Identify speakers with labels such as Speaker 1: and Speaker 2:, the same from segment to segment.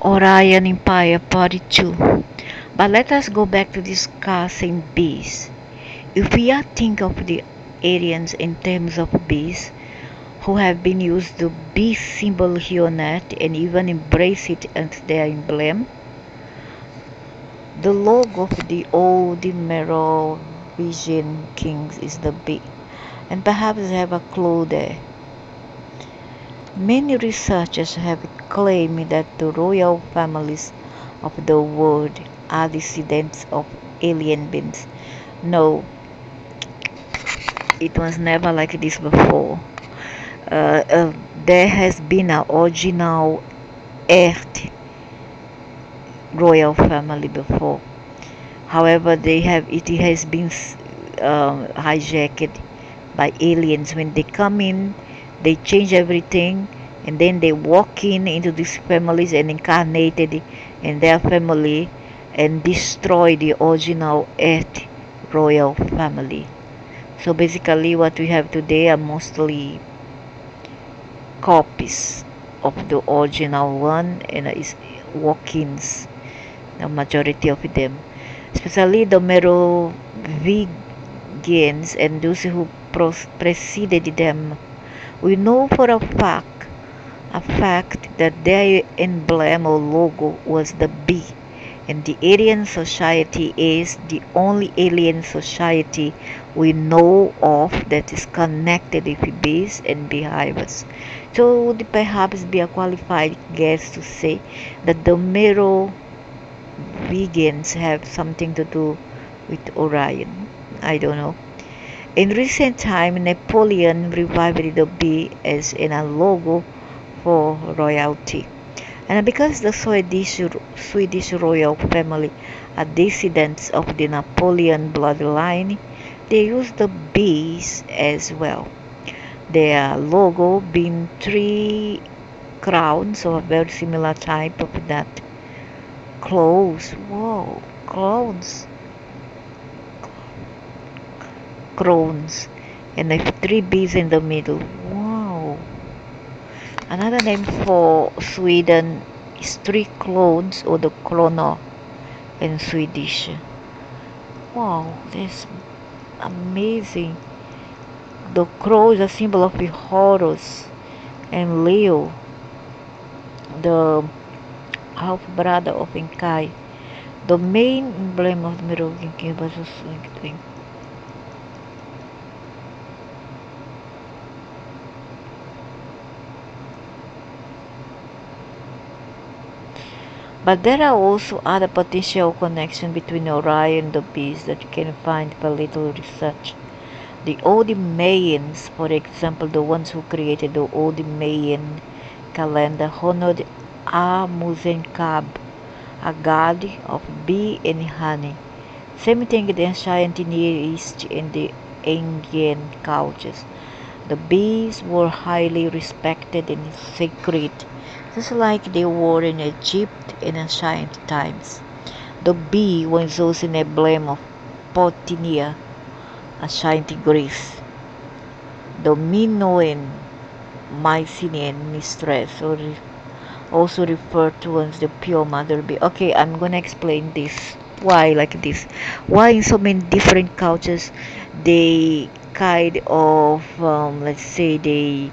Speaker 1: Orion Empire Part 2. But let us go back to discussing bees. If we are think of the Aryans in terms of bees, who have been used the bee symbol here on Earth and even embrace it as their emblem, the logo of the old Merovingian kings is the bee, and perhaps they have a clue there. Many researchers have claimed that the royal families of the world are descendants of alien beings. No, it was never like this before. There has been an original Earth royal family before. However, it has been hijacked by aliens. When they come in, they change everything, and then they walk in into these families and incarnated in their family and destroy the original Earth royal family. So basically, what we have today are mostly copies of the original one, and is walk-ins, the majority of them, especially the Merovingians and those who preceded them. We know for a fact that their emblem or logo was the bee, and the Aryan society is the only alien society we know of that is connected with bees and beehives. So would perhaps be a qualified guess to say that the Merovingians have something to do with Orion. I don't know. In recent time, Napoleon revived the bee as in a logo for royalty. And because the Swedish royal family are descendants of the Napoleon bloodline, they use the bees as well. Their logo being three crowns of a very similar type of that. Clothes, whoa, clothes, crowns, and the three bees in the middle. Wow. Another name for Sweden is three clones or the krona in Swedish. Wow, that's amazing. The crow is a symbol of the Horus, and Leo, the half brother of Inkai. The main emblem of the Merovingian king was a thing. But there are also other potential connections between Orion and the bees that you can find by little research. The old Mayans, for example, the ones who created the old Mayan calendar, honored Amuzenkab, a god of bee and honey. Same thing in the ancient Near East and the ancient cultures. The bees were highly respected and sacred, just like they were in Egypt in ancient times. The bee was also an emblem of Pothinia, ancient Greece. The Minoan Mycenaean mistress, or also referred to as the pure mother bee. Okay, I'm gonna explain this. Why like this? Why in so many different cultures they kind of let's say they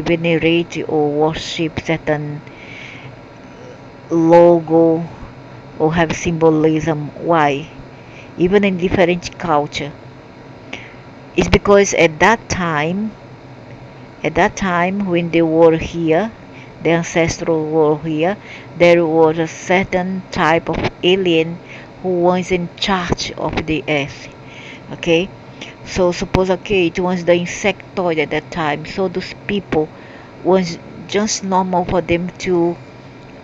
Speaker 1: venerate or worship certain logo or have symbolism. Why? Even in different culture, it's because at that time when they were here, the ancestral were here, there was a certain type of alien who was in charge of the earth. Okay, so suppose, okay, it was the insectoid at that time, so those people was just normal for them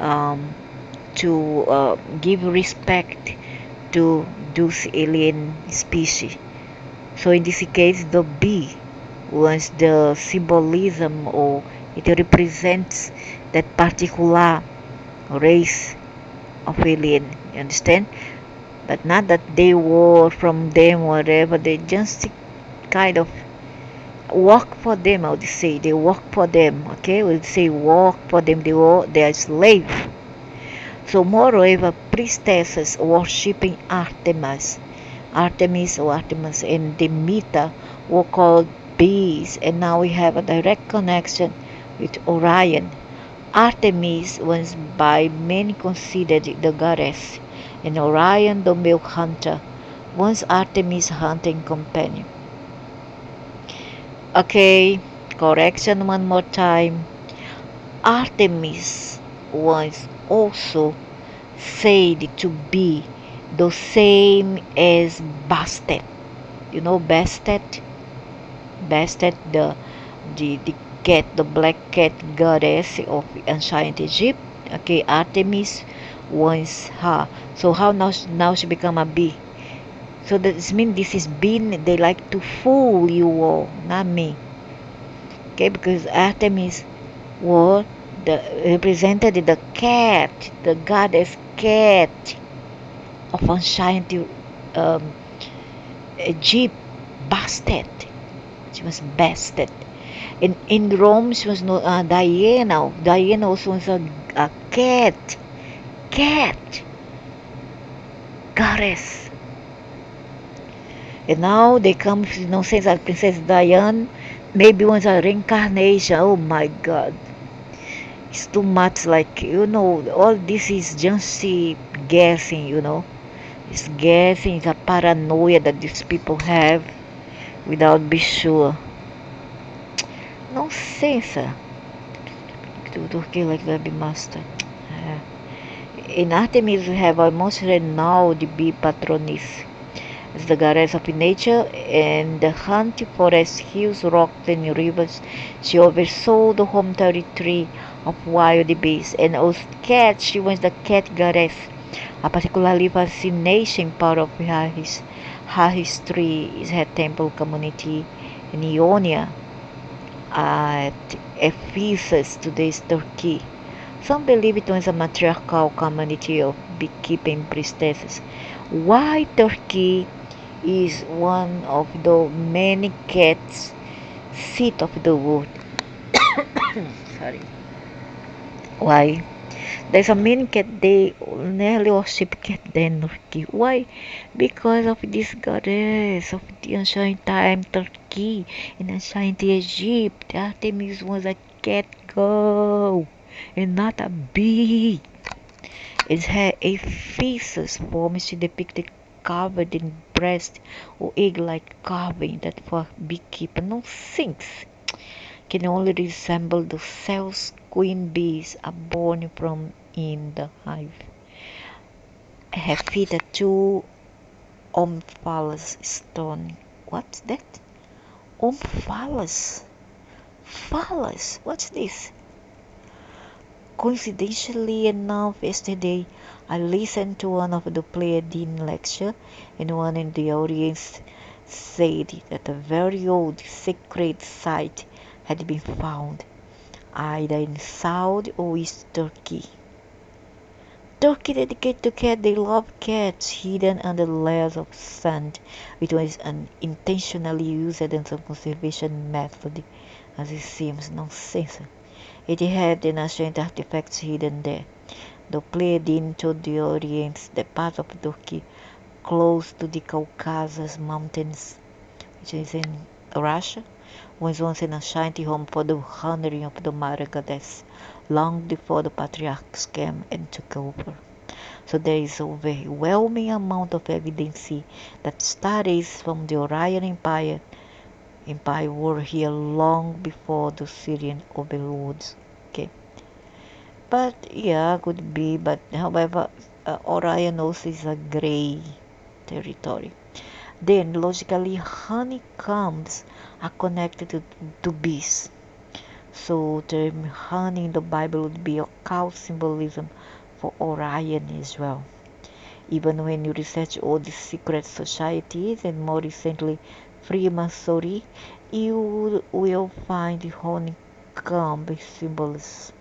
Speaker 1: um, to give respect to those alien species. So in this case, the bee was the symbolism, or it represents that particular race of alien. You understand? But not that they were from them, whatever. They just kind of work for them. I would say they work for them. Okay, we would say work for them. They are slave. So moreover, priestesses worshipping Artemis and Demeter were called bees, and now we have a direct connection with Orion. Artemis was by many considered the goddess, and Orion the milk hunter, once Artemis' hunting companion. Okay, correction one more time. Artemis was also said to be the same as Bastet. You know Bastet? Bastet, the cat, the black cat goddess of ancient Egypt. Okay, Artemis was her. So how now she become a bee? So that means this is been they like to fool you all, not me. Okay, because Artemis was represented the cat, the goddess cat of ancient um, Egypt, Bastet. She was Bastet. In Rome, she was no Diana. Diana also was a cat goddess. And now they come, since Princess Diane, maybe once a reincarnation. Oh my God. It's too much like, all this is just guessing. It's guessing, it's a paranoia that these people have without be sure. Nonsense. Turkey like the bee master. In Artemis we have a most renowned bee patroness as the goddess of nature and the hunt forests, hills, rocks, and rivers. She oversaw the home territory of wild beasts, and as cat, she was the cat goddess. A particularly fascinating part of her history is her temple community in Ionia at Ephesus, today's Turkey. Some believe it was a matriarchal community of beekeeping priestesses. Why Turkey is one of the many cats seat of the world? Sorry. Why? There's a many cat they nearly worship cat then Turkey. Why? Because of this goddess of the ancient time Turkey in ancient Egypt. Artemis was a cat girl and not a bee. It's her Ephesus form she depicted covered in breast or egg-like carving that for beekeeper no sinks can only resemble the cells queen bees are born from in the hive. Her feet are two omphalos stone. What's that? Omphalos. Phallus. What's this? Coincidentally enough, yesterday I listened to one of the Pleiadian lecture, and one in the audience said that a very old sacred site had been found, either in South or East Turkey. Turkey dedicated to cats, they love cats hidden under layers of sand, which was an intentionally used as a conservation method, as it seems nonsense. It had the ancient artifacts hidden there. The Pleiadian told the audience that part of Turkey, close to the Caucasus Mountains, which is in Russia, was once an ancient home for the honoring of the mother goddess, long before the patriarchs came and took over. So there is an overwhelming amount of evidence that studies from the Orion Empire were here long before the Syrian overlords. Okay, but yeah, could be. But however, Orion also is a gray territory. Then logically, honeycombs are connected to bees. So the honey in the Bible would be a cow symbolism for Orion as well. Even when you research all the secret societies and more recently Freemasonry, you will find the honeycomb symbols.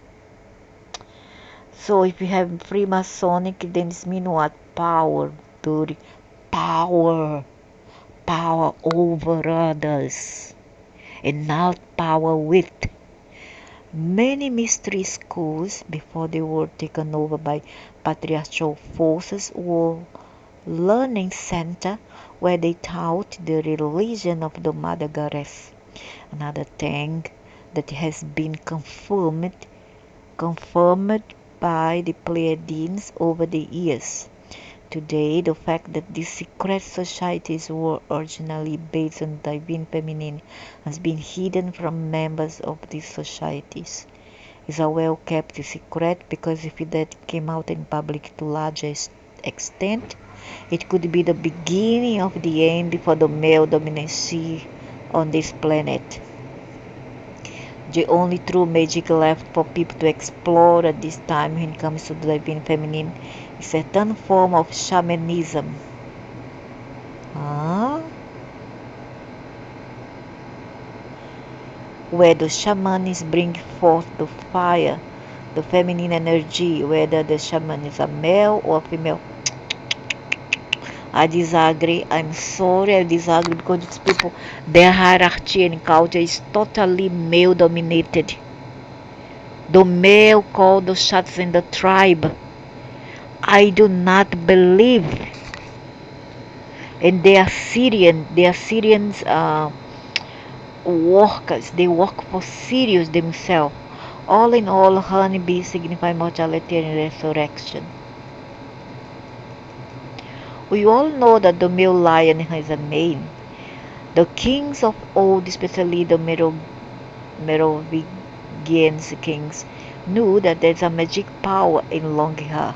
Speaker 1: So if you have Freemasonic, then it means what? Power, power over others. and not power with. Many mystery schools before they were taken over by patriarchal forces were learning center where they taught the religion of the Mother Goddess. Another thing that has been confirmed by the Pleiadians over the years. Today, the fact that these secret societies were originally based on divine feminine has been hidden from members of these societies. It's a well-kept secret because if that came out in public to largest extent, it could be the beginning of the end for the male dominancy on this planet. The only true magic left for people to explore at this time when it comes to the divine feminine is a certain form of shamanism. Huh? Where the shaman is bringing forth the fire, the feminine energy, whether the shaman is a male or female. I disagree. I'm sorry, I disagree because these people, their hierarchy and culture is totally male dominated. The male call the shots in the tribe. I do not believe in the Assyrians workers. They work for Sirius themselves. All in all, honeybees signify mortality and resurrection. We all know that the male lion has a mane. The kings of old, especially the Merovingian kings, knew that there's a magic power in long hair.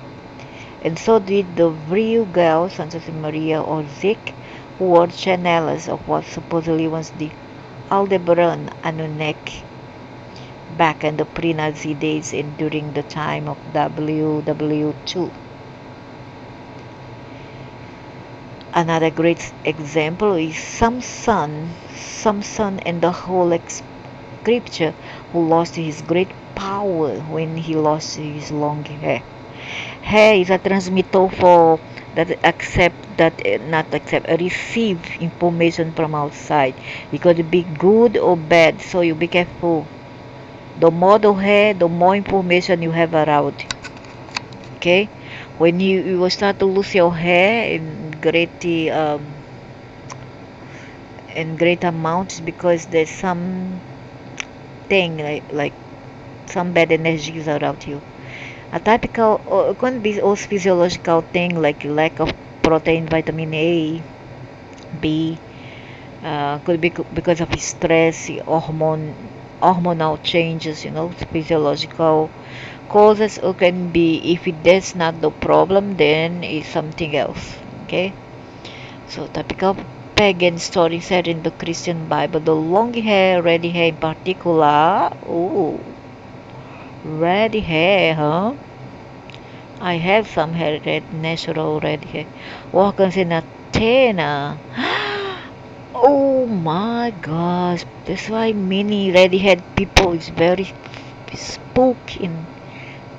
Speaker 1: And so did the real girls, such as Maria or Zik, who were channelers of what supposedly was the Aldebaran Anunnaki back in the pre-Nazi days and during the time of WW2. Another great example is Samson and the whole scripture who lost his great power when he lost his long hair. Hair is a transmitter for that receive information from outside. It could be good or bad, so you be careful. The more the hair, the more information you have around. Okay, when you will start to lose your hair in great amounts because there's some thing like some bad energies around you. A typical, or it can be also physiological thing like lack of protein, vitamin A, B, could be because of stress, hormonal changes, physiological causes, or can be if that's not the problem, then it's something else. Okay, so typical pagan story said in the Christian Bible, the long hair, red hair in particular. Ooh, red hair, huh? I have some hair, natural red hair. Walkers in Athena. Oh my gosh, that's why many red-haired people is very spooky and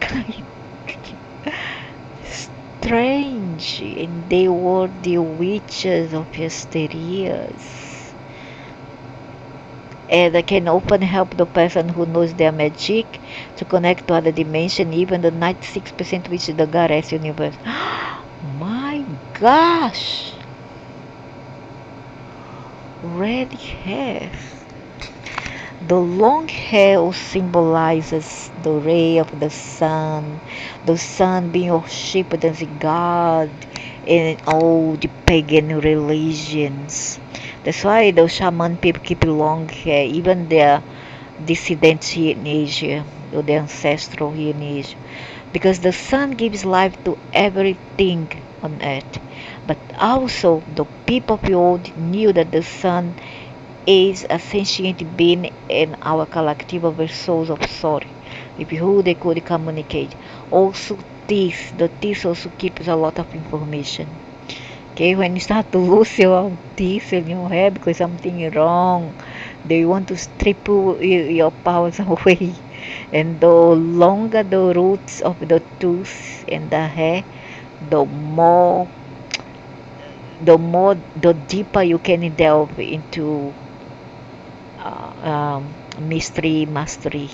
Speaker 1: kind strange, and they were the witches of mysterious. And they can often help the person who knows their magic to connect to other dimension, even the 96% which is the goddess universe. My gosh! Red hair. The long hair symbolizes the ray of the sun being worshipped as a god in all the pagan religions. That's why the shaman people keep long hair, even their descendants here in Asia, or the ancestral here in Asia, because the sun gives life to everything on earth. But also, the people of the old knew that the sun is a sentient being in our collective of souls of soul, with who they could communicate. Also, the teeth also keeps a lot of information. Okay, when you start to lose your teeth in your hair because something is wrong, they want to strip your powers away. And the longer the roots of the tooth and the hair, the more the deeper you can delve into mystery mastery.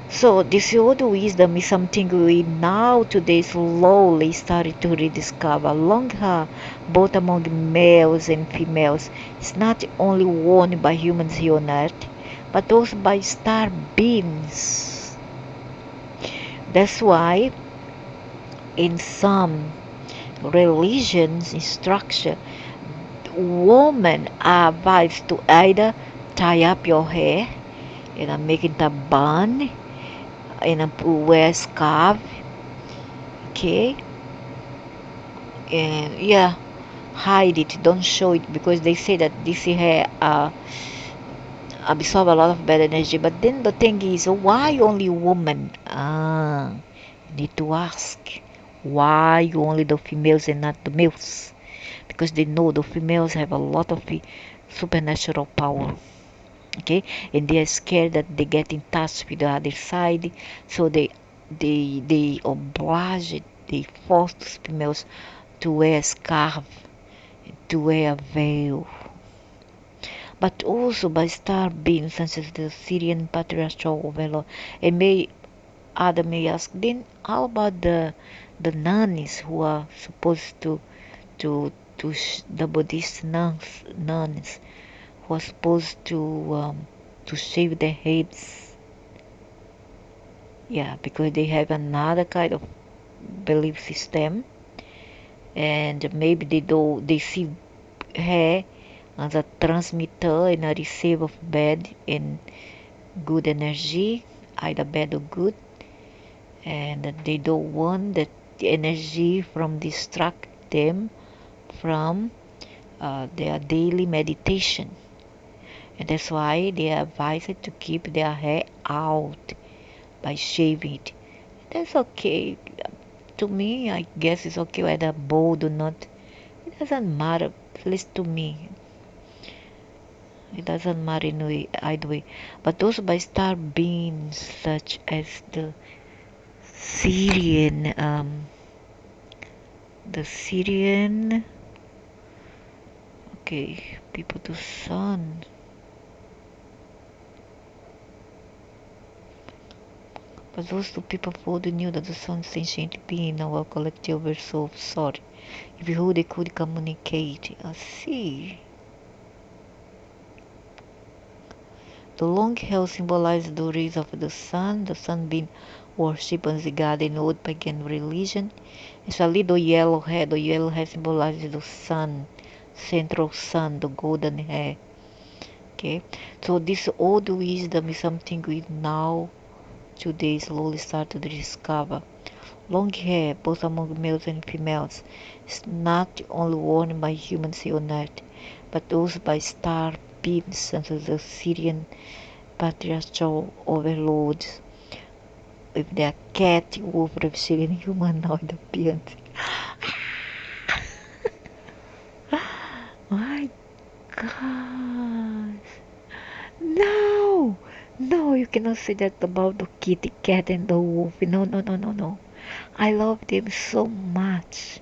Speaker 1: So this old wisdom is something we now today slowly started to rediscover. Long hair, both among males and females, is not only worn by humans here on Earth, but also by star beings. That's why in some religions instruction, women are advised to either tie up your hair, make it a bun, wear a scarf, okay, and yeah, hide it, don't show it, because they say that this hair absorb a lot of bad energy. But then the thing is, why only women? You need to ask why only the females and not the males, because they know the females have a lot of supernatural power, okay, and they are scared that they get in touch with the other side, so they oblige it, they force the females to wear a scarf, to wear a veil. But also by star beings such as the Syrian patriarchal overlord. And may ask, then how about the nuns who are supposed the Buddhist nuns who are supposed to shave their heads? Yeah, because they have another kind of belief system, and maybe they see hair as a transmitter and a receiver of bad and good energy, either bad or good, and that they don't want that the energy from distract them from their daily meditation, and that's why they are advised to keep their hair out by shaving it. That's okay. To me, I guess it's okay whether bald or not. It doesn't matter, at least to me. It doesn't matter in either way. But also by star beings such as Syrian, the Syrian, okay, people to sun. But those two people fully knew that the sun sentient being, our collective were so sorry. If who they could communicate. I see. The long hair symbolizes the rays of the sun being worshipped as a god in old pagan religion. Especially the yellow hair symbolizes the sun, central sun, the golden hair. Okay, so this old wisdom is something we now today slowly start to discover. Long hair, both among males and females, is not only worn by humans here on Earth, but also by star beings such as the Syrian patriarchal overlords with their cat, wolf, reptilian, humanoid appearance. My gosh! No! No, you cannot say that about the kitty cat and the wolf. No, no, no, no, no. I love them so much.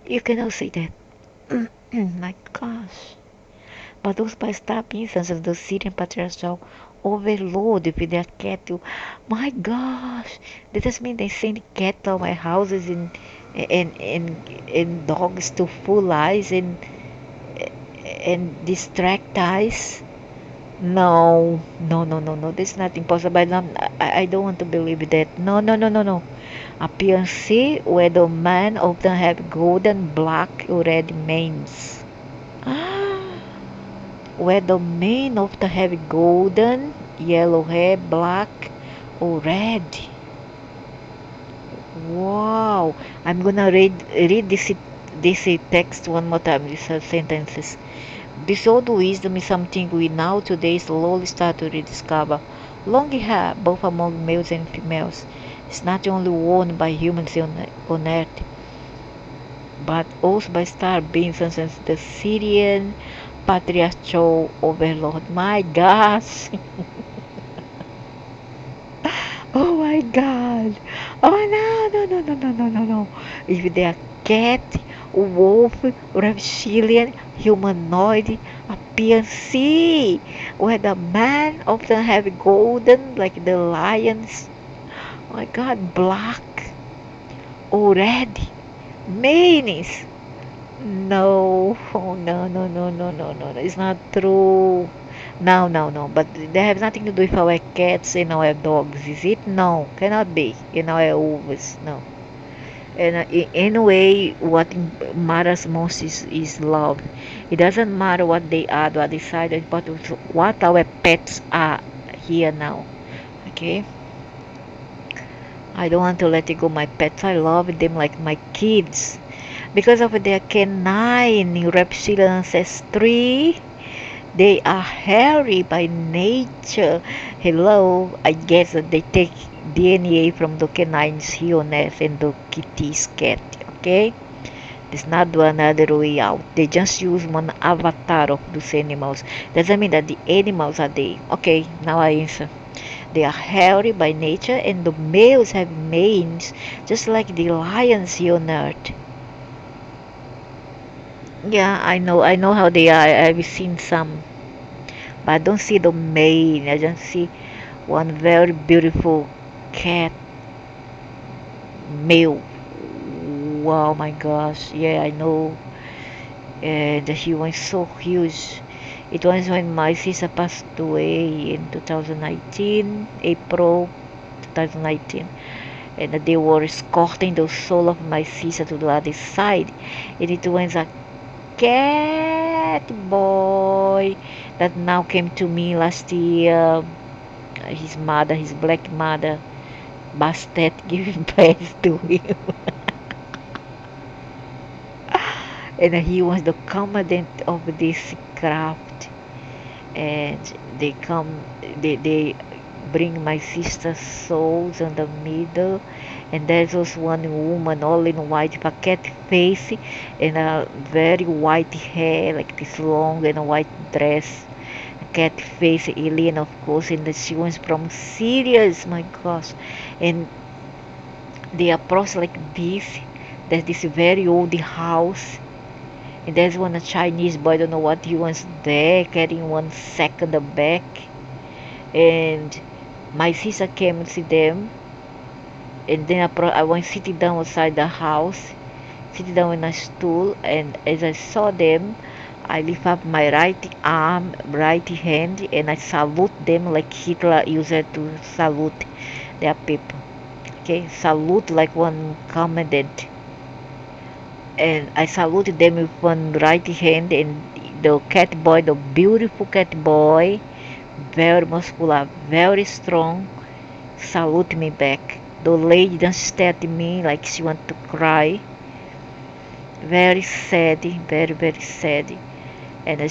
Speaker 1: You cannot say that. My gosh. But those by star instances of the Syrian patriarchal overload with their cattle. My gosh, that does mean they send cattle my houses and dogs to full eyes and distract eyes. No, no, no, no, no. That's not impossible. I don't want to believe that. No, no, no, no, no. Appearance where the man often have golden black red manes. Where the men often have golden, yellow hair, black, or red. Wow! I'm gonna read this text one more time. These sentences. This old wisdom is something we now today slowly start to rediscover. Long hair, both among males and females, is not only worn by humans on Earth, but also by star beings such as the Syrian patriarchal overlord. My gosh! Oh my god! Oh no, no, no, no, no, no, no, no. If they are cat, wolf, reptilian, humanoid Caspian Sea, where the man often have golden like the lions. Oh my God, black already. Manis. No, oh, no, no, no, no, no, no, no. It's not true. No, no, no. But they have nothing to do with our cats and our dogs, is it? No, cannot be. And our wolves, no. And anyway, what matters most is love. It doesn't matter what they are, what they decided, but what our pets are here now. Okay? I don't want to let it go. My pets, I love them like my kids. Because of their canine reptilian ancestry, they are hairy by nature. Hello, I guess that they take DNA from the canines hyenas and the kitty's cat. Okay? There's not another way out. They just use one avatar of those animals. Doesn't mean that the animals are they. Okay, now I answer. They are hairy by nature and the males have manes just like the lions here on earth. Yeah, I know how they are. I've seen some, but I don't see the mane. I just see one very beautiful cat male. Wow, my gosh. Yeah, I know. And he was so huge. It was when my sister passed away in 2019, April 2019. And they were escorting the soul of my sister to the other side. And it was a cat boy that now came to me last year. His mother, his black mother, Bastet, giving birth to him. And he was the commandant of this craft. And they come, they bring my sister's souls in the middle. And there's also one woman all in white with a cat face and a very white hair, like this long and a white dress. Cat face alien, of course, and she was from Syria, my gosh. And they approach like this. There's this very old house. And there's one a Chinese boy, I don't know what he was there, carrying one sack on the back. And my sister came to see them. And then I went sitting down outside the house, sitting down in a stool. And as I saw them, I lift up my right arm, right hand, and I salute them like Hitler used to salute their people. Okay, salute like one commandant. And I saluted them with one right hand, and the cat boy, the beautiful cat boy, very muscular, very strong, salute me back. The lady then stared at me like she wanted to cry. Very sad, very, very sad. And I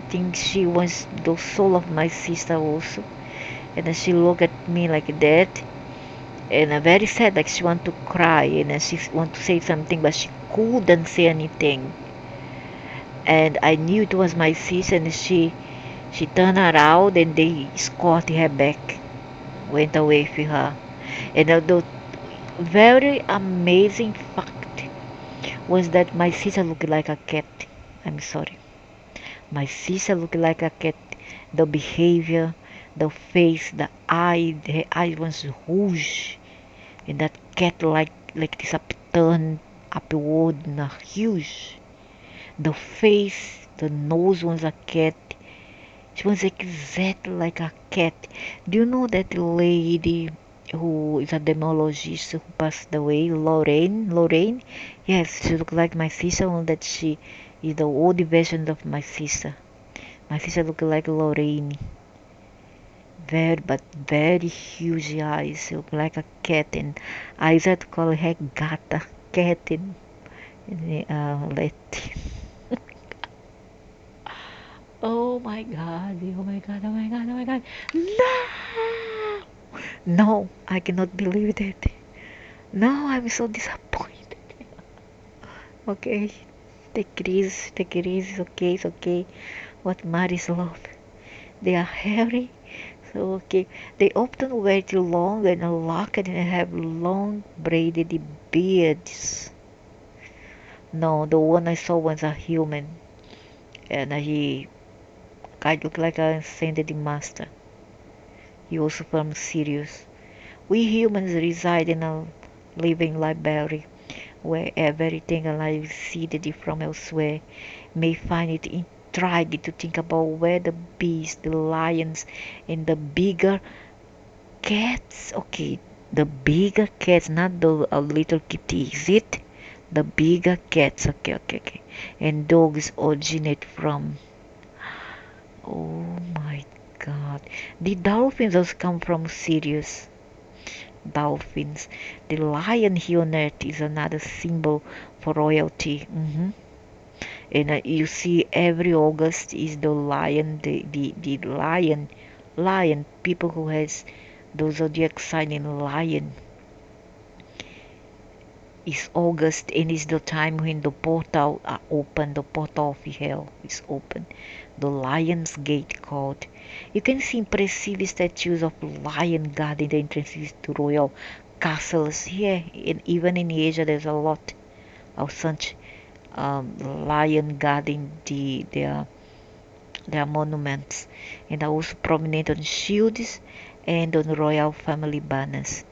Speaker 1: think she was the soul of my sister also. And she looked at me like that. And very sad, like she wanted to cry. And she wanted to say something, but she couldn't say anything. And I knew it was my sister, and she turned around and they escorted her back, went away with her. And the very amazing fact was that my sister looked like a cat. I'm sorry. My sister looked like a cat. The behavior, the face, the eye, the eye was rouge. And that cat like this upturned upward and huge. The face, the nose was a cat. She was exactly like a cat. Do you know that lady who is a demologist who passed away, Lorraine? Lorraine? Yes, she looked like my sister, only that she is the old version of my sister. My sister looked like Lorraine. Very, but very huge eyes. She looked like a cat, and I used to call her Gata, cat in Latin. Oh my god, oh my god, oh my god, oh my god. No! No, I cannot believe that. No, I'm so disappointed. Okay, take it easy, it's okay, it's okay. What matters is love. They are hairy, so okay. They often wear it long and locked and have long braided beards. No, the one I saw was a human. and he kind of look like an ascended master. He also from Sirius. We humans reside in a living library where everything alive is seeded from elsewhere. May find it intriguing to think about where the bees, the lions, and the bigger cats. Okay, the bigger cats, not the little kitty, is it? The bigger cats. Okay, okay, okay. And dogs originate from. Oh my God. The dolphins also come from Sirius. Dolphins. The lion here on earth is another symbol for royalty. And you see every August is the lion, the lion, people who has those zodiac sign in lion. It's August and it's the time when the portal are open, the portal of hell is open. The Lion's Gate called. You can see impressive statues of lion guarding the entrances to royal castles here, and even in Asia there's a lot of such lion guarding their monuments, and are also prominent on shields and on royal family banners.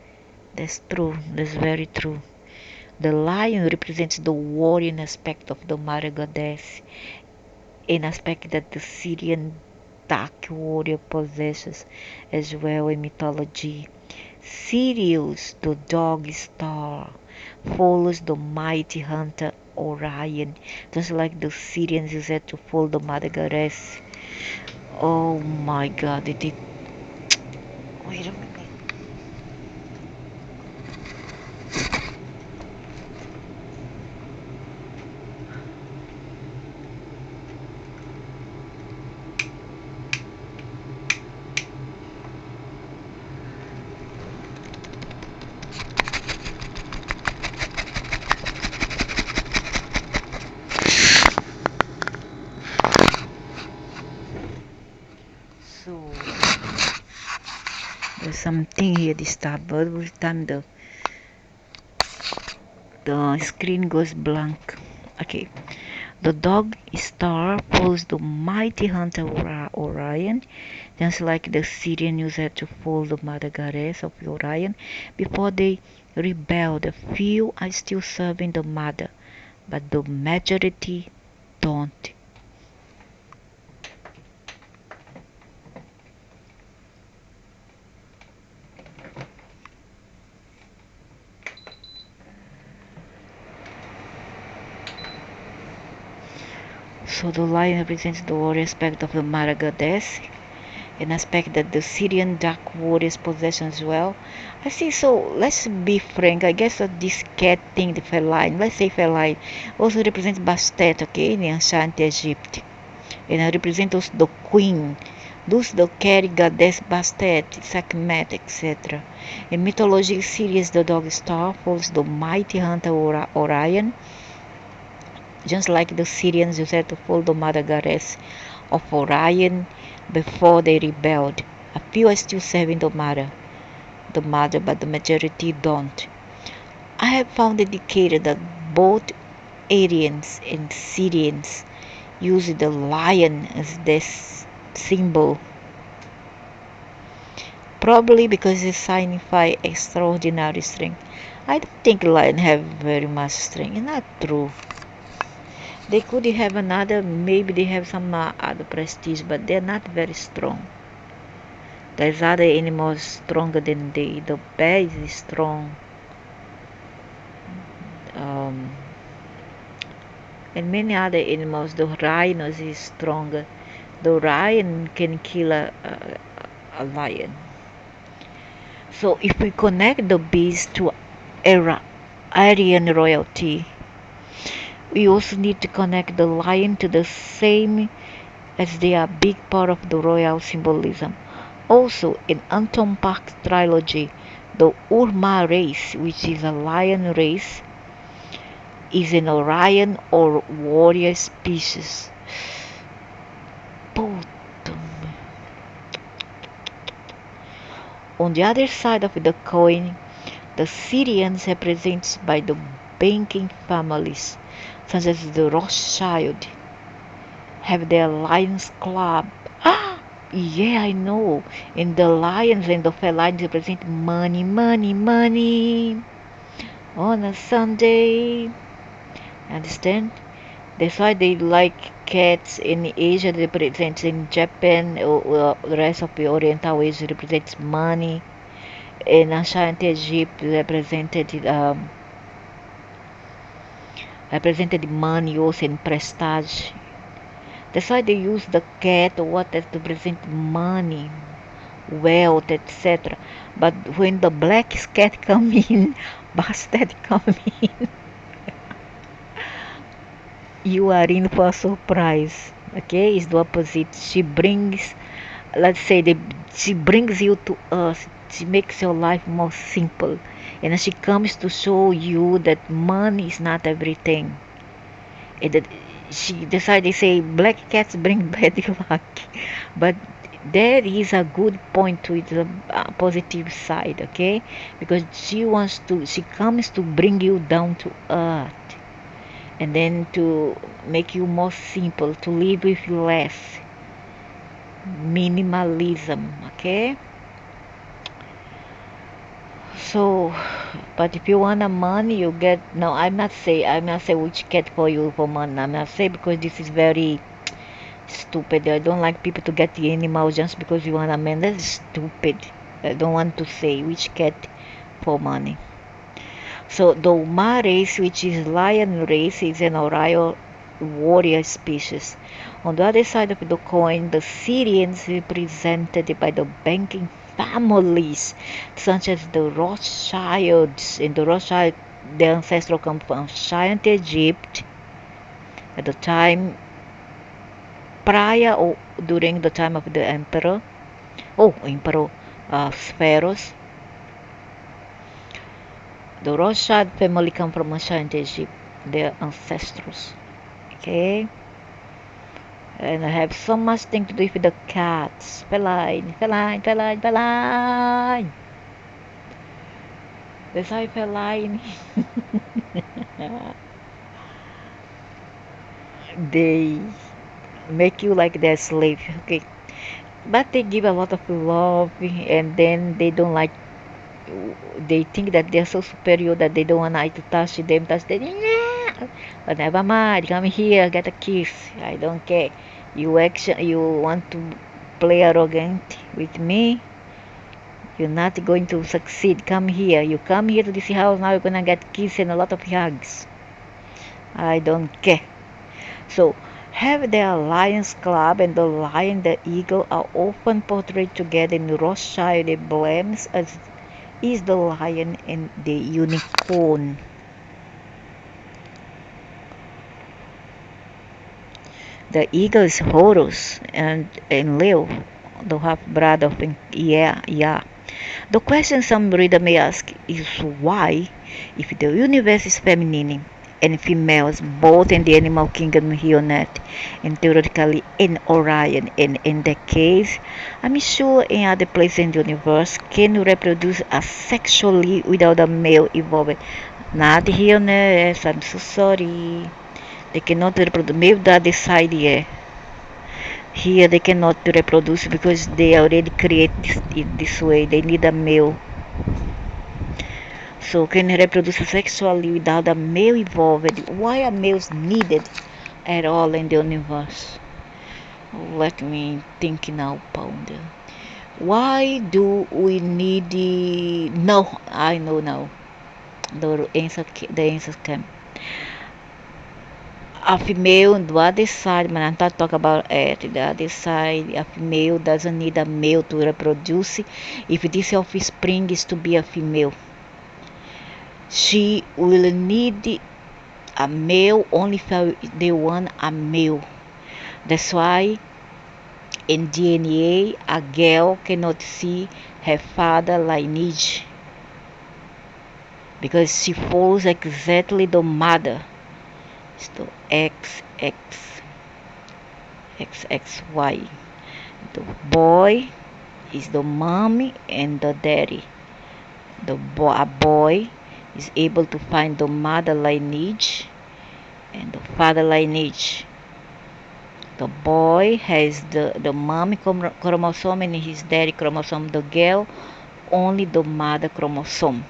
Speaker 1: That's true, that's very true. The lion represents the warrior aspect of the mother goddess, an aspect that the Syrian dark warrior possesses as well in mythology. Sirius, the dog star, follows the mighty hunter Orion, just like the Syrians used to follow the mother goddess. Oh my God! It did. Wait a minute. So there's something here disturbed, but every time the screen goes blank. Okay. The dog star follows the mighty hunter Orion, just like the Syrian used to follow the mother goddess of Orion before they rebelled. A few are still serving the mother, but the majority don't. So the lion represents the warrior aspect of the mother goddess, an aspect that the Syrian dark warriors possess as well. I see. So let's be frank. I guess that this cat thing, the feline, let's say feline, also represents Bastet, okay, in ancient Egypt, and I represent also the queen. Those the carry goddess Bastet, Sekhmet, etc. In mythology series, the dog star follows the mighty hunter Orion, just like the Syrians used to follow the mother goddess of Orion before they rebelled. A few are still serving the mother, but the majority don't. I have found indicated that both Aryans and Syrians use the lion as their symbol, probably because it signifies extraordinary strength. I don't think lions have very much strength. It's not true. They could have another, maybe they have some other prestige, but they're not very strong. There's other animals stronger than they. The bear is strong. Um, and many other animals. The rhinos is stronger. The lion can kill a lion. So if we connect the beast to Aryan royalty, we also need to connect the lion to the same, as they are a big part of the royal symbolism. Also, in Anton Park's trilogy, the Urma race, which is a lion race, is an Orion or warrior species. On the other side of the coin, the Syrians represented by the banking families, such as the Rothschild, have their lions club. Yeah, I know. And the lions and the felines represent money, money, money on a Sunday. Understand? That's why they like cats in Asia represents in Japan, or the rest of the Oriental Asia represents money. In ancient Egypt represented money also and prestige. That's why they use the cat or what to represent money, wealth, etc. But when the black cat come in, bastard come in, you are in for a surprise. Okay, it's the opposite. She brings, let's say, she brings you to us. She makes your life more simple, and she comes to show you that money is not everything. And that she decided to say black cats bring bad luck, but there is a good point to it, a positive side, okay? Because she comes to bring you down to earth, and then to make you more simple, to live with less, minimalism, okay? So, but if you want a money, you get. No, I'm not say which cat for you for money. I'm not say because this is very stupid. I don't like people to get the animal just because you want a man. That's stupid. I don't want to say which cat for money. So the Uma race, which is lion race, is an Orion warrior species. On the other side of the coin, the Syrians represented by the banking families, such as the Rothschilds. In the Rothschild, their ancestral come from ancient Egypt at the time prior or during the time of the emperor. Oh, emperor Ferocious. The Rothschild family come from ancient Egypt, their ancestors. Okay. And I have so much thing to do with the cats. Feline, feline, feline, feline. That's why feline. They make you like their slave. Okay. But they give a lot of love, and then they don't like, they think that they're so superior that they don't want I to touch them, yeah. But never mind, come here, get a kiss. I don't care. You want to play arrogant with me? You're not going to succeed. Come here. You come here to this house now. You're gonna get kisses and a lot of hugs. I don't care. So, have the Lions Club and the Lion, the Eagle are often portrayed together in Rothschild emblems, as is the lion and the unicorn. The eagle is Horus and Leo, the half brother of yeah. The question some reader may ask is why, if the universe is feminine and females both in the animal kingdom here on earth, and theoretically in Orion, and in that case, I'm sure in other places in the universe, can reproduce asexually without a male evolving. Not here on earth, I'm so sorry. They cannot reproduce. Maybe that decide here. Here they cannot reproduce because they already create this way. They need a male. So can reproduce sexually without a male involved. Why are males needed at all in the universe? Let me think now, Pounder. Why do we need the... No, I know now. The answer came. A female on the other side, when I'm not talking about it, the other side, a female doesn't need a male to reproduce. If this offspring is to be a female, she will need a male only if they want a male. That's why in DNA, a girl cannot see her father lineage because she follows exactly the mother. So XX, XXY. The boy is the mommy and the daddy. A boy is able to find the mother lineage and the father lineage. The boy has the mommy chromosome and his daddy chromosome. The girl only the mother chromosome.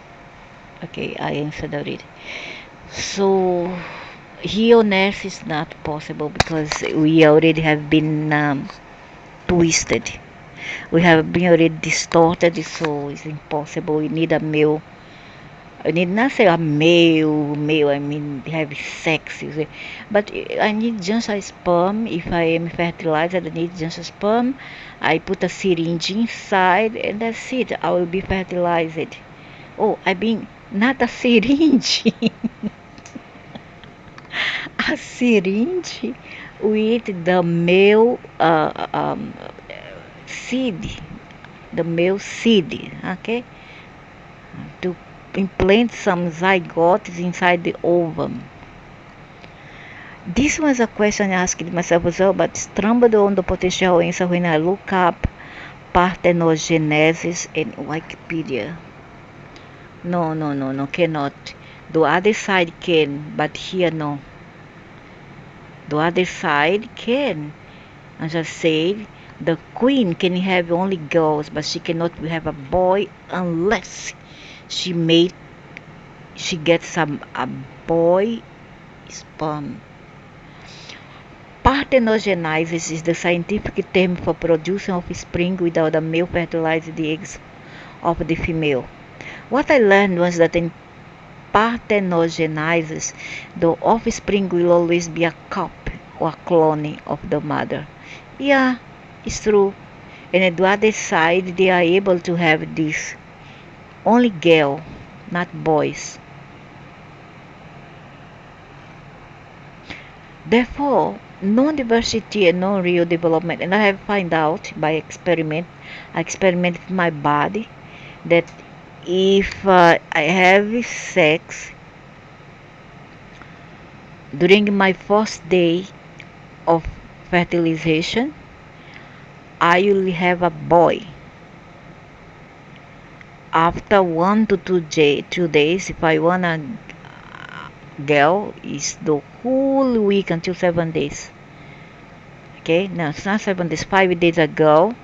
Speaker 1: Okay, I answered already. So here on Earth is not possible because we already have been twisted. We have been already distorted, so it's impossible. We need a male. I need not say a male, I mean have sex, you see. But I need just a sperm. If I am fertilized, I need just a sperm. I put a syringe inside and that's it. I will be fertilized. Oh, I mean, not a syringe. A syringe with the male seed. The male seed, okay? To implant some zygotes inside the ovum. This was a question I asked myself as well, but stumbled on the potential answer when I look up parthenogenesis in Wikipedia. No, cannot. The other side can, but here no. The other side can. As I said, the queen can have only girls, but she cannot have a boy unless she gets a boy sperm. Parthenogenesis is the scientific term for producing offspring without a male fertilizing the eggs of the female. What I learned was that in parthenogenesis, the offspring will always be a copy or clone of the mother. Yeah, it's true. And at the other side, they are able to have this only girl, not boys. Therefore, non-diversity and non-real development, and I have found out by experiment, I experiment with my body, that if I have sex during my first day of fertilization, I will have a boy. After 1 to 2 days, if I want a girl, is the whole week until 7 days. Okay, no, it's not 7 days, 5 days a girl,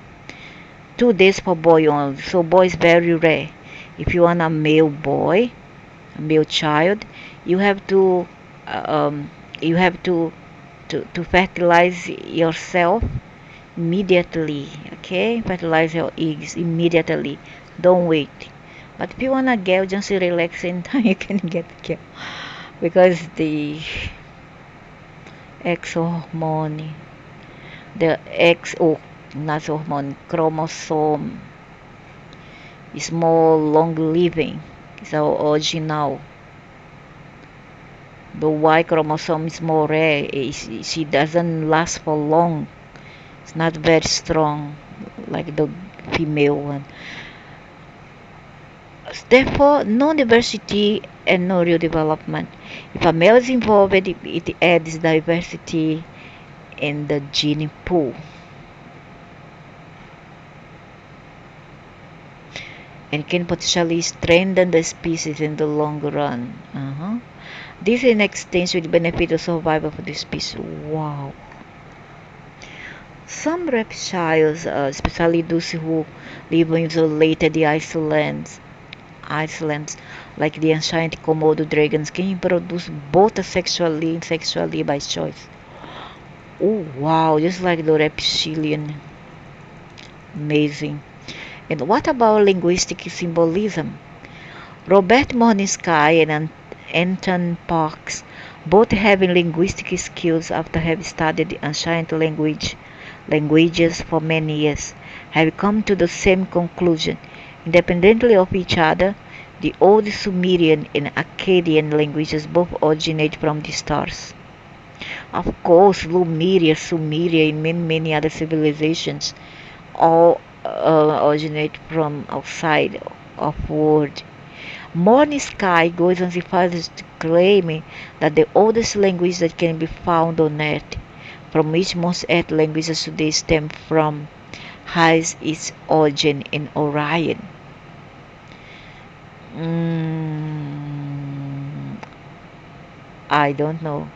Speaker 1: 2 days for boy only. So boy is very rare. If you want a male boy, a male child, you have to you have to fertilize yourself immediately. Okay, fertilize your eggs immediately. Don't wait. But if you want a girl, just relax and you can get a girl because the X hormone, the X, oh, not hormone, chromosome is more long living. It's our original. The Y chromosome is more rare. She doesn't last for long. It's not very strong like the female one. Therefore, no diversity and no real development. If a male is involved, it adds diversity in the gene pool. And can potentially strengthen the species in the long run. This in extension will benefit the survival of the species. Wow. Some reptiles, especially those who live in isolated islands, like the ancient Komodo dragons, can reproduce both sexually and sexually by choice. Oh wow, just like the reptilian. Amazing. And what about linguistic symbolism? Robert Morningsky and Anton Parks, both having linguistic skills after having studied ancient languages for many years, have come to the same conclusion. Independently of each other, the old Sumerian and Akkadian languages both originate from the stars. Of course, Lemuria, Sumeria, and many other civilizations all originate from outside of world. Morning Sky goes on the farthest claiming that the oldest language that can be found on Earth, from which most Earth languages today stem from, has its origin in Orion. I don't know.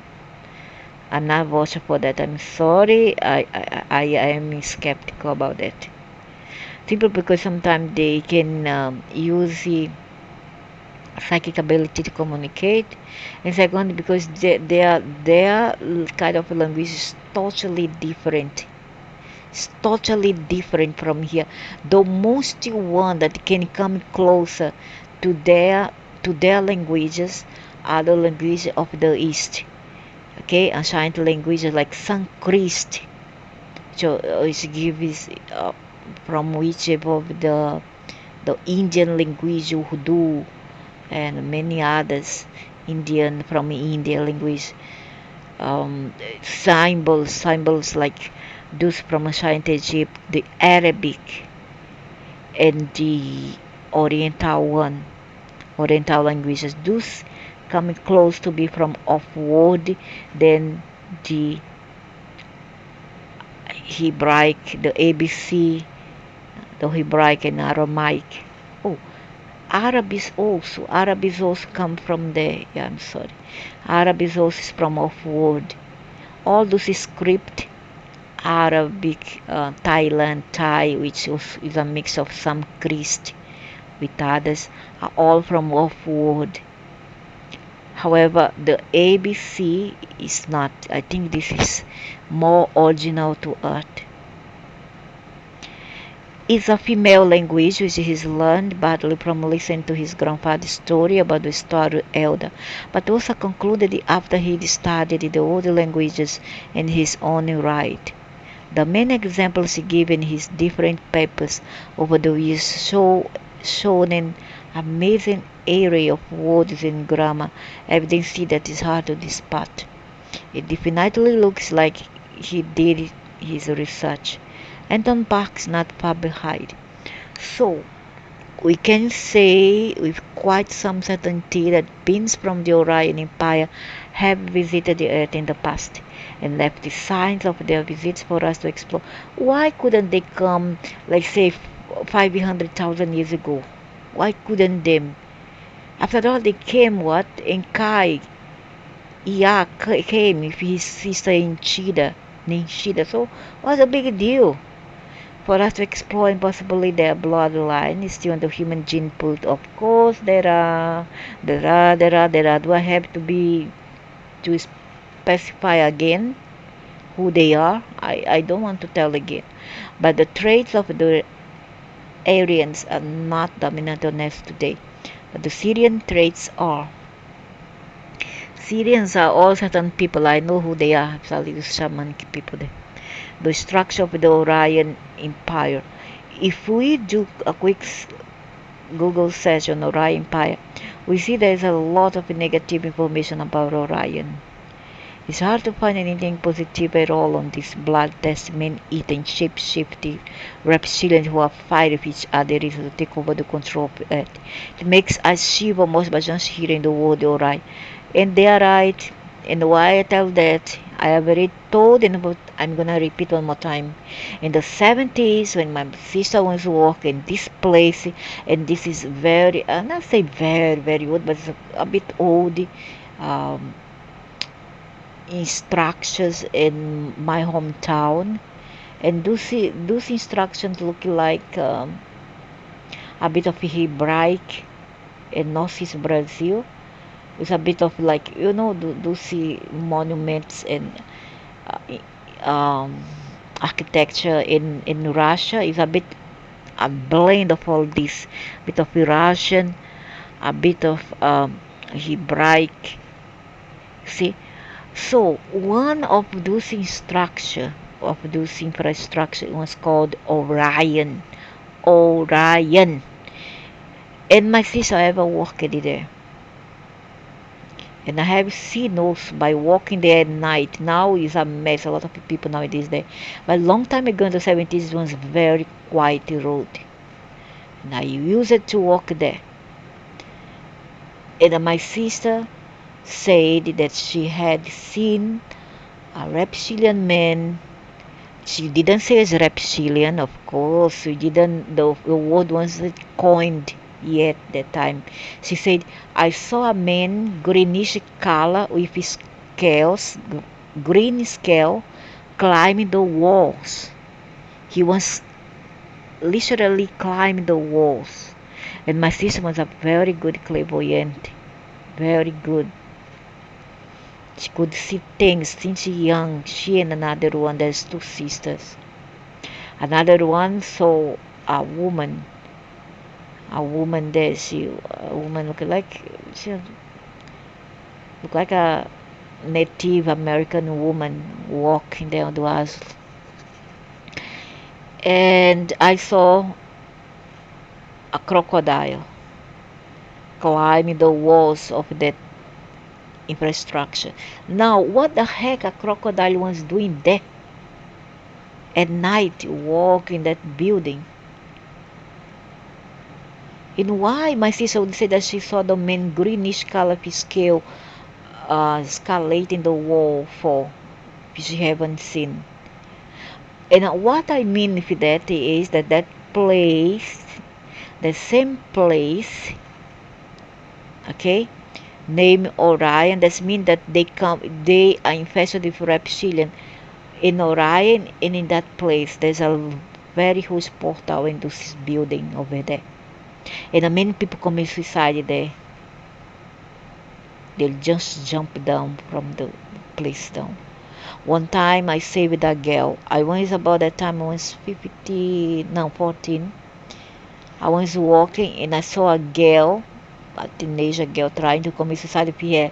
Speaker 1: I'm not vouching for that. I'm sorry. I am skeptical about that. Simply because sometimes they can use the psychic ability to communicate, and second because their kind of language is totally different. It's totally different from here. The most one that can come closer to their languages are the language of the East. Okay, ancient languages like Sanskrit, so it gives from whichever of the Indian language, Urdu, and many others, Indian from India language, symbols like those from ancient Egypt, the Arabic, and the Oriental one, Oriental languages. Those coming close to be from off-world than the Hebraic, the ABC, the Hebraic and Aramaic. Oh, Arab is also come from there. Yeah, I'm sorry. Arab is also from off-world. All those script, Arabic, Thailand, Thai, which is a mix of some Christ with others, are all from off-world. However, the ABC is not. I think this is more original to Earth. It's a female language which he learned badly from listening to his grandfather's story about the story elder, but also concluded after he studied the old languages in his own right. The main examples he gave in his different papers over the years shown an amazing array of words and grammar, evidence that is hard to dispute. It definitely looks like he did his research. Anton Park's not far behind. So, we can say with quite some certainty that beings from the Orion Empire have visited the Earth in the past and left the signs of their visits for us to explore. Why couldn't they come, like say, 500,000 years ago? Why couldn't they? After all, they came what? In Kai. Yeah, came with his sister in Shida, named Shida. So, what's the big deal? For us to explore and possibly their bloodline is still on the human gene pool. Of course, there are. Do I have to specify again who they are? I don't want to tell again. But the traits of the Aryans are not dominant on us today. But the Syrian traits are. Syrians are all certain people. I know who they are. Actually, the shaman people there. The structure of the Orion Empire. If we do a quick Google search on Orion Empire, we see there is a lot of negative information about Orion. It's hard to find anything positive at all on this bloodthirsty man-eating, shape-shifting reptilians who are fighting with each other to take over the control of Earth. It makes us shiver most by just hearing the word Orion. And they are right. And why I tell that, I have already told, and I'm gonna repeat one more time. In the 70s, when my sister was working in this place, and this is very, not say very old, but it's a bit old, instructions in my hometown, and those instructions look like a bit of Hebraic in Northeast Brazil. It's a bit of like those monuments and architecture in Russia. Is a bit a blend of all this, bit of Russian, a bit of Hebraic. See, so one of those infrastructure was called Orion. Orion. And my sister ever worked there. And I have seen also by walking there at night. Now is a mess. A lot of people nowadays there. But a long time ago in the 70s, it was very quiet road. And I used it to walk there. And my sister said that she had seen a reptilian man. She didn't say it's reptilian, of course. She didn't. The word wasn't coined yet that time. She said, I saw a man greenish color with scales, green scale climbing the walls. He was literally climbing the walls. And my sister was a very good clairvoyant. Very good. She could see things since young. She and another one, there's two sisters. Another one saw a woman. A woman there, a woman she looked like a Native American woman walking down the aisle. And I saw a crocodile climbing the walls of that infrastructure. Now, what the heck a crocodile was doing there at night, walking that building? And why my sister would say that she saw the main greenish color scale escalating the wall for she haven't seen. And what I mean with that is that place, the same place, okay, named Orion, that means that they are infested with reptilian. In Orion and in that place, there's a very huge portal into this building over there. And many people commit suicide there. They'll just jump down from the place down. One time I saved a girl. I was about that time I was 14. I was walking and I saw a girl, a teenager girl, trying to commit suicide with her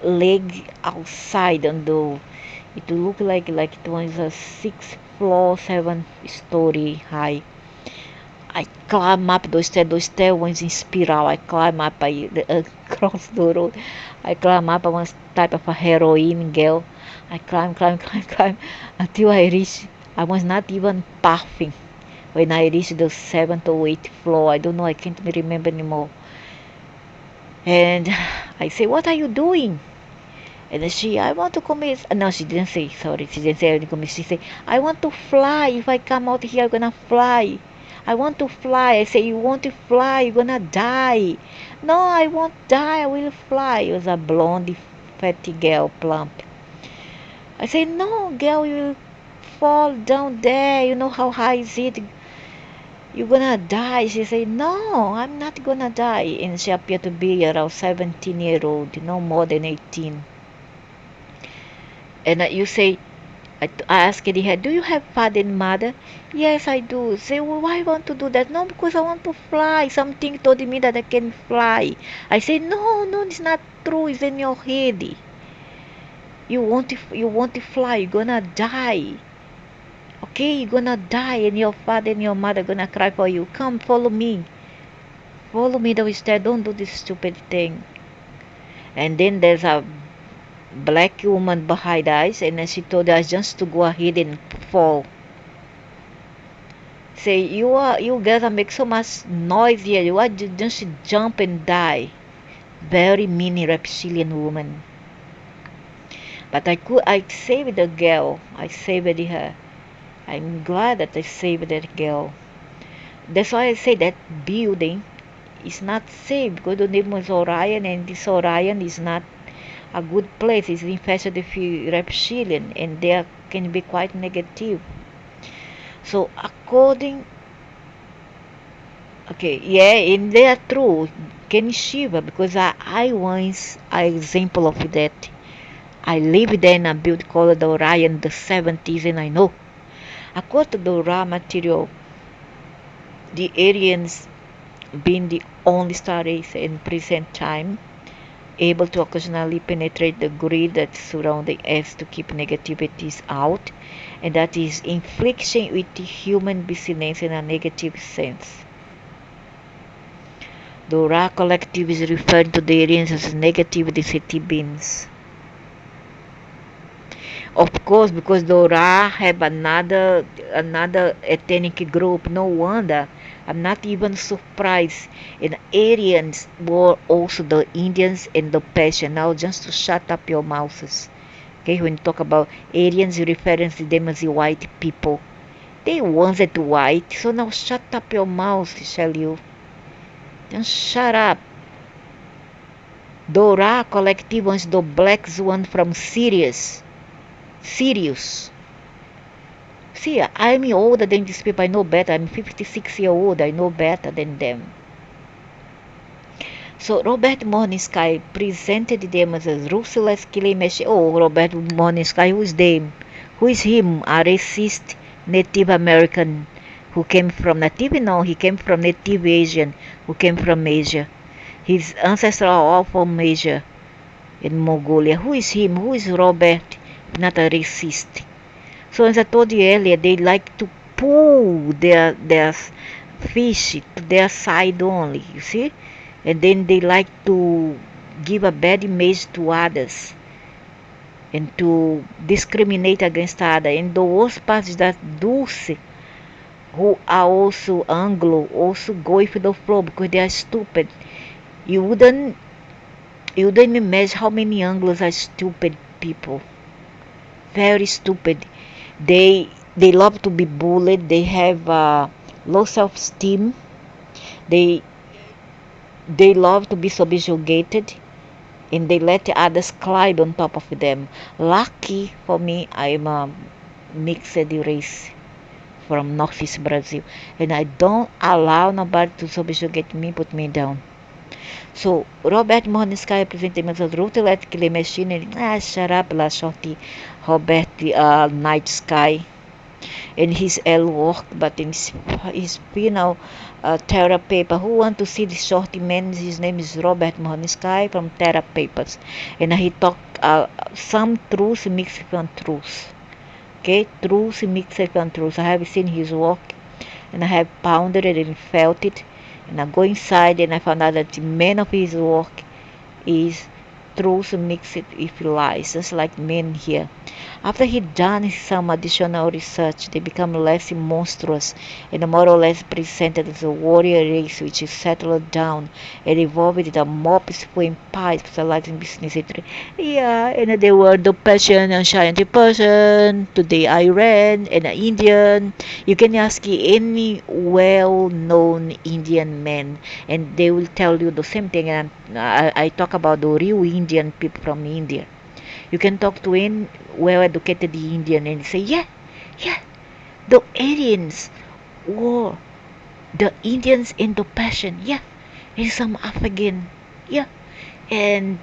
Speaker 1: leg outside on the. It looked like it was a 6th floor, 7-story high. I climb up those stairs was in spiral. I climb up, across the road. I climb up. I was type of a heroine girl. I climb, until I reach. I was not even puffing when I reached the 7th or 8th floor. I don't know. I can't remember anymore. And I say, "What are you doing?" And I want to commit. No, she didn't say. Sorry, she didn't say I want to commit. She said, "I want to fly. If I come out here, I'm gonna fly. I want to fly." I say, "You want to fly? You're gonna die." "No, I won't die. I will fly." It was a blonde, fatty girl, plump. I say, "No, girl, you will fall down there. You know how high is it? You're gonna die." She said, "No, I'm not gonna die." And she appeared to be around 17-year-old, no more than 18. And you say, I asked her, "Do you have father and mother?" "Yes, I do." Say, "Well, why you want to do that?" "No, because I want to fly. Something told me that I can fly." I say, "No, no, it's not true. It's in your head. You want to fly. You're gonna die. Okay, you're gonna die, and your father and your mother gonna cry for you. Come, follow me. Follow me downstairs. Don't do this stupid thing." And then there's a black woman behind us, and then she told us just to go ahead and fall. Say, you guys are make so much noise here. You are just jump and die." Very mean reptilian woman. But I saved the girl. I saved her. I'm glad that I saved that girl. That's why I say that building is not safe, because the name was Orion, and this Orion is not a good place. It's infested with reptilian, and they can be quite negative. So okay, yeah, and they are true. Can shiver, because I once an example of that. I lived there in a build called the Orion the 70s, and I know. According to the raw material, the Aryans being the only star race in present time, able to occasionally penetrate the grid that surrounds the Earth to keep negativities out, and that is infliction with the human business in a negative sense. The Ra collective is referred to the Aryans as negative density beings. Of course, because the Ra have another ethnic group. No wonder. I'm not even surprised. And Aryans were also the Indians and the Persian. Now, just to shut up your mouths. Okay, when you talk about Aryans, you reference them as the white people. They wanted white, so now shut up your mouth, shall you? Just shut up. The Ra collective was the black one from Sirius. serious. See, I'm older than these people. I know better. I'm 56-year-old. I know better than them. So Robert Morningsky presented them as a ruthless killing machine. Oh, Robert Morningsky, who is them? Who is him? A racist Native American who came from Native? No, he came from Native Asian who came from Asia. His ancestors are all from Asia in Mongolia. Who is him? Who is Robert? Not a racist. So as I told you earlier, they like to pull their fish to their side only, you see? And then they like to give a bad image to others and to discriminate against others. And the worst part is that Dulce, who are also Anglo, also go with the flow because they are stupid. You wouldn't imagine how many Anglos are stupid people. Very stupid. They love to be bullied. They have low self-esteem. They love to be subjugated, and they let others climb on top of them. Lucky for me, I'm a mixed race from Northeast Brazil, and I don't allow nobody to subjugate me, put me down. So Robert Morningsky presented him as a ruthless killing machine, and shut up, la shorty, Robert Night Sky. And his L work, but in his final Terra paper, who want to see the shorty man? His name is Robert Morningsky from Terra Papers, and he talked some truth mixed with untruth. Okay, truth mixed with untruth. I have seen his work, and I have pounded it and felt it, and I go inside and I found out that the main of his work is truth mixed with lies, just like men here. After he done some additional research, they become less monstrous and more or less presented as a warrior race which is settled down and evolved into a more peaceful empire specializing business. Yeah, and they were the Persian and Scientific Persian, today Iran and Indian. You can ask any well-known Indian man and they will tell you the same thing. And I talk about the real Indian people from India. You can talk to any well-educated Indian and say, yeah, the Aryans were the Indians in the Persian, yeah, and some Afghan, yeah, and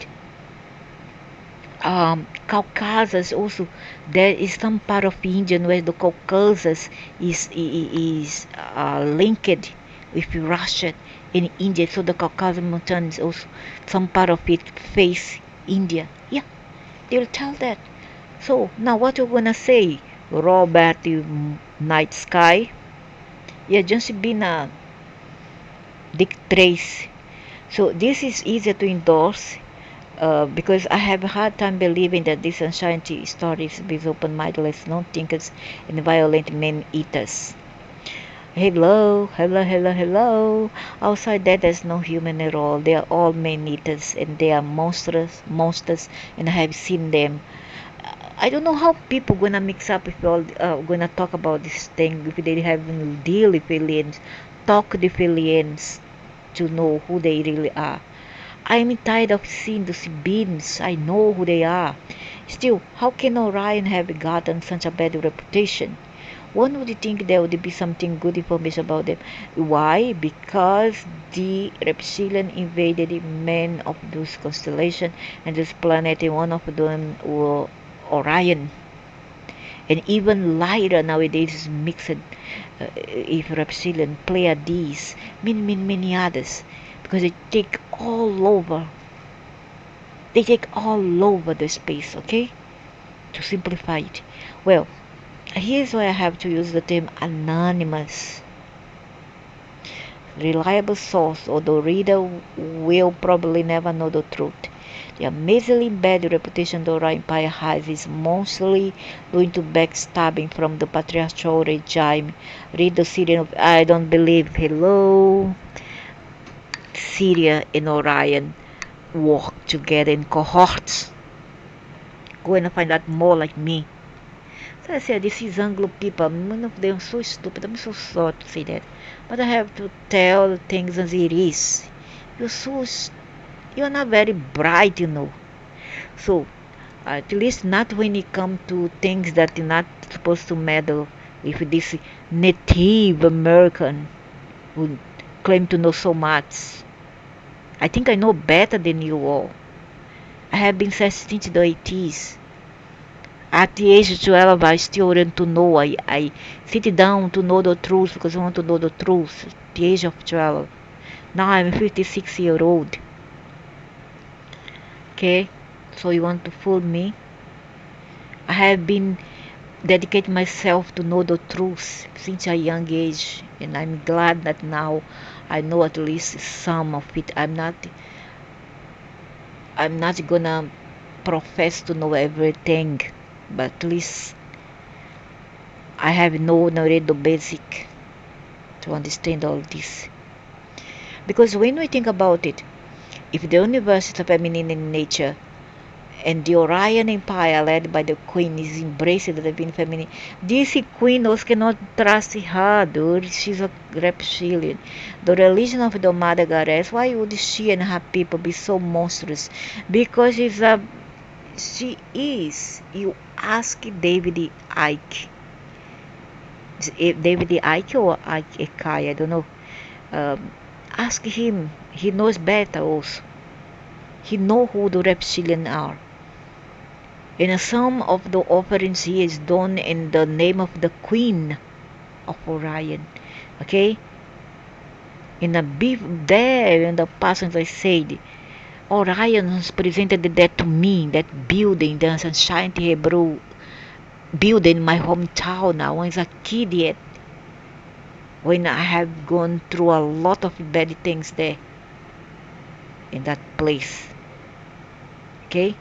Speaker 1: Caucasus also. There is some part of Indian where the Caucasus is linked with Russia and India, so the Caucasus Mountains also some part of it face India, yeah. They'll tell that. So now what you gonna say, Robert Night Sky? Yeah, just been a Dick Trace. So this is easier to endorse because I have a hard time believing that these unshiny stories with open-mindedness, non-thinkers, and violent men-eaters. Hello. Outside that, there's no human at all. They are all man-eaters, and they are monsters, and I have seen them. I don't know how people gonna mix up if all gonna talk about this thing if they haven't deal with aliens, talk to the aliens to know who they really are. I'm tired of seeing those beings. I know who they are. Still, how can Orion have gotten such a bad reputation? One would think there would be something good information about them. Why? Because the reptilian invaded men of those constellations and this planet, and one of them were Orion. And even lighter nowadays is mixed if reptilian, Pleiades, many others. Because they take all over. They take all over the space, okay? To simplify it. Well, here's why I have to use the term anonymous. Reliable source, although reader will probably never know the truth. The amazingly bad reputation the Orion Empire has is mostly due to backstabbing from the patriarchal regime. Read the Syrian of I don't believe. Hello. Syria and Orion work together in cohorts. Go and find out more like me. So I said, this is Anglo people. One of them so stupid. I'm so sorry to say that. But I have to tell things as it is. You're not very bright, you know. So, At least not when it comes to things that you're not supposed to meddle with this Native American who claim to know so much. I think I know better than you all. I have been since the 80s. At the age of 12, I still want to know. I sit down to know the truth because I want to know the truth. At the age of 12. Now I'm 56-year-old. Okay? So you want to fool me? I have been dedicating myself to know the truth since a young age. And I'm glad that now I know at least some of it. I'm not gonna profess to know everything, but at least I have known already the basic to understand all this. Because when we think about it, if the universe is feminine in nature, and the Orion Empire led by the Queen is embraced the divine feminine, this Queen also cannot trust her, dude. She's a reptilian. The religion of the Mother Goddess, why would she and her people be so monstrous? Because she is. You ask David Icke. David Icke or Ike Ekai, I don't know. Ask him. He knows better also. He knows who the reptilian are. And some of the offerings he has done in the name of the Queen of Orion. Okay? In a beef there in the past, as I said, Orion has presented that to me, that building, the Sunshine Hebrew building in my hometown now. When I was a kid yet, when I have gone through a lot of bad things there in that place. Okay?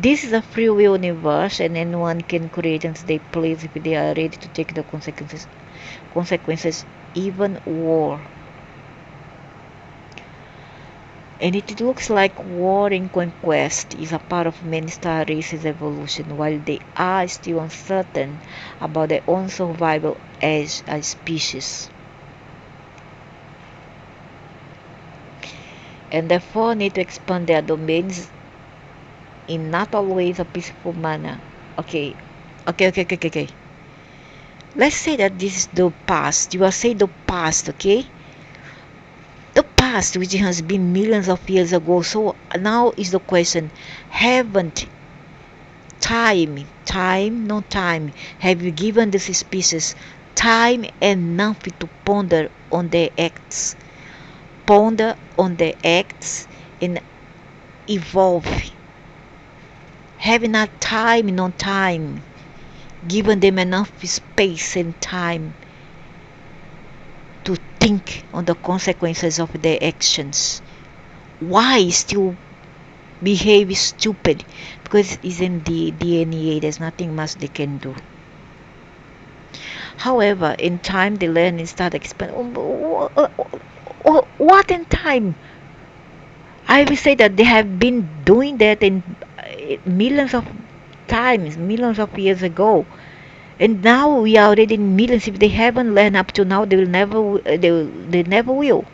Speaker 1: This is a free will universe and anyone can create as they please if they are ready to take the consequences even war. And it looks like war and conquest is a part of many star races' evolution, while they are still uncertain about their own survival as a species. And therefore need to expand their domains in not always a peaceful manner. Okay. Let's say that this is the past. You are saying the past, okay? The past, which has been millions of years ago. So now is the question, haven't no time, have you given this species time enough to ponder on their acts? Ponder on their acts and evolve. Having not time, no time, given them enough space and time to think on the consequences of their actions. Why still behave stupid? Because it's in the DNA, there's nothing much they can do. However, in time they learn and start expanding. What in time? I will say that they have been doing that in millions of times, millions of years ago. And now we are already in millions. If they haven't learned up to now, they never will.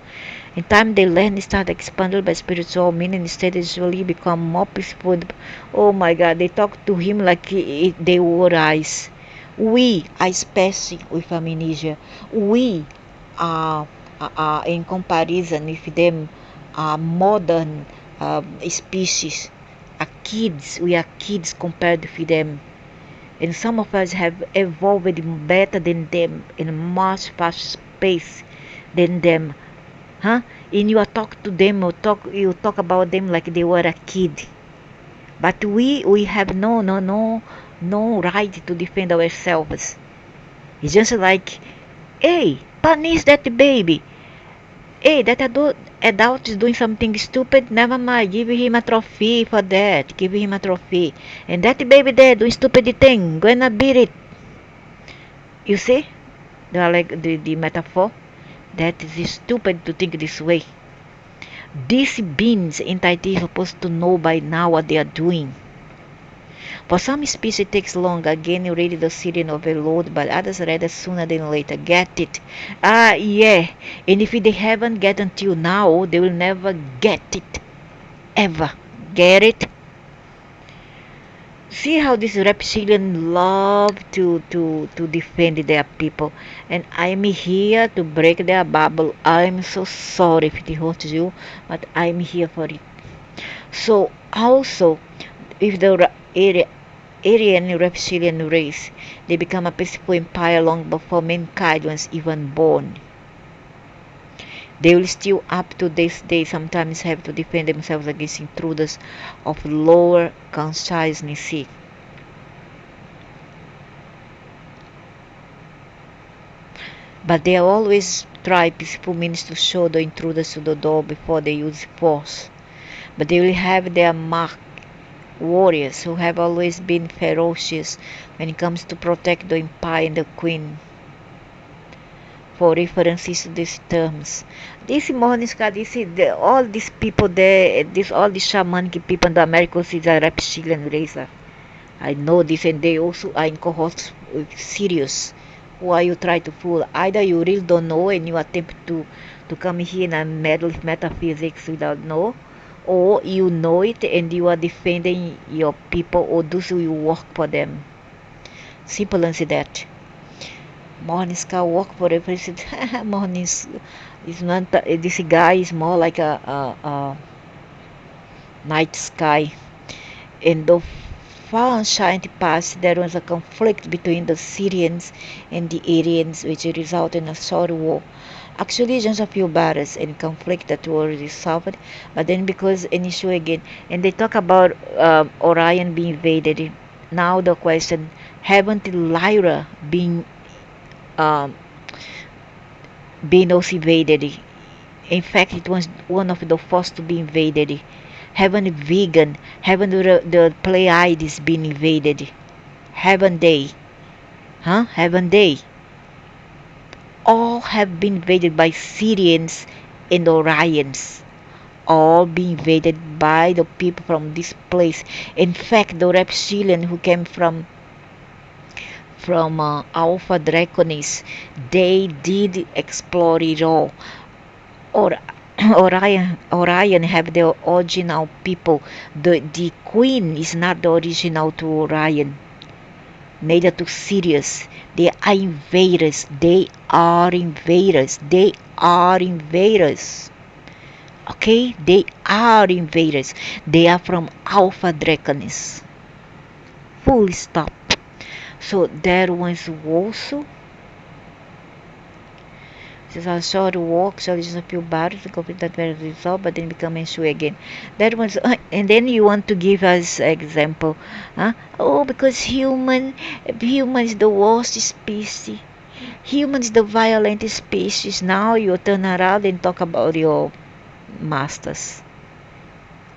Speaker 1: In time they learn and start expanded by spiritual meaning, instead usually become more peaceful. Oh my God, they talk to him like they were eyes. We are species with amnesia. We are in comparison with them modern species. We are kids compared with them. And some of us have evolved better than them in a much faster space than them. Huh? And you talk to them or you talk about them like they were a kid. But we have no right to defend ourselves. It's just like, hey, punish that baby. Hey, that adult is doing something stupid. Never mind, give him a trophy for that. Give him a trophy. And that baby there doing stupid thing, gonna beat it. You see, the metaphor. That is stupid to think this way. These beings, entities, are supposed to know by now what they are doing. For some species it takes longer, again already the Syrian overload, but others rather sooner than later. Get it? Yeah. And if they haven't get until now, they will never get it. Ever. Get it? See how this reptilian love to defend their people, and I'm here to break their bubble. I'm so sorry if it hurts you, but I'm here for it. So also, if the Aryan reptilian race, they become a peaceful empire long before mankind was even born. They will still up to this day sometimes have to defend themselves against intruders of lower consciousness. But they always try peaceful means to show the intruders to the door before they use force. But they will have their mark warriors who have always been ferocious when it comes to protect the empire and the queen. For references to these terms, this Mohniska, all these people there, all these shamanic people in the Americas is a reptilian race. I know this, and they also are in cohorts with Sirius, who are you try to fool. Either you really don't know and you attempt to come here and meddle with metaphysics without know, or you know it and you are defending your people or those who you work for them. Simple as that. Morningstar work for a president. Mornings is not. This guy is more like a night sky. In the far ancient past, there was a conflict between the Syrians and the Aryans, which resulted in a short war. Actually, just a few battles and conflict that were resolved, but then because an issue again, and they talk about Orion being invaded. Now the question: haven't Lyra um, been also invaded? In fact, it was one of the first to be invaded. Haven't vegan, haven't the Pleiades been invaded? Haven't they? Huh? Haven't they? All have been invaded by Syrians and Orions. All being invaded by the people from this place. In fact, the reptilian who came from Alpha Draconis, they did explore it all. Or Orion have the original people. The queen is not the original to Orion, neither to Sirius. They are invaders. They are invaders. They are invaders. Okay, they are invaders. They are from Alpha Draconis. Full stop. So there was also this is a short walk, so just a few battles to complete that very resolved, but then become an issue again. That was, and then you want to give us example, huh? Oh, because human is the worst species. Human is the violent species. Now you turn around and talk about your masters.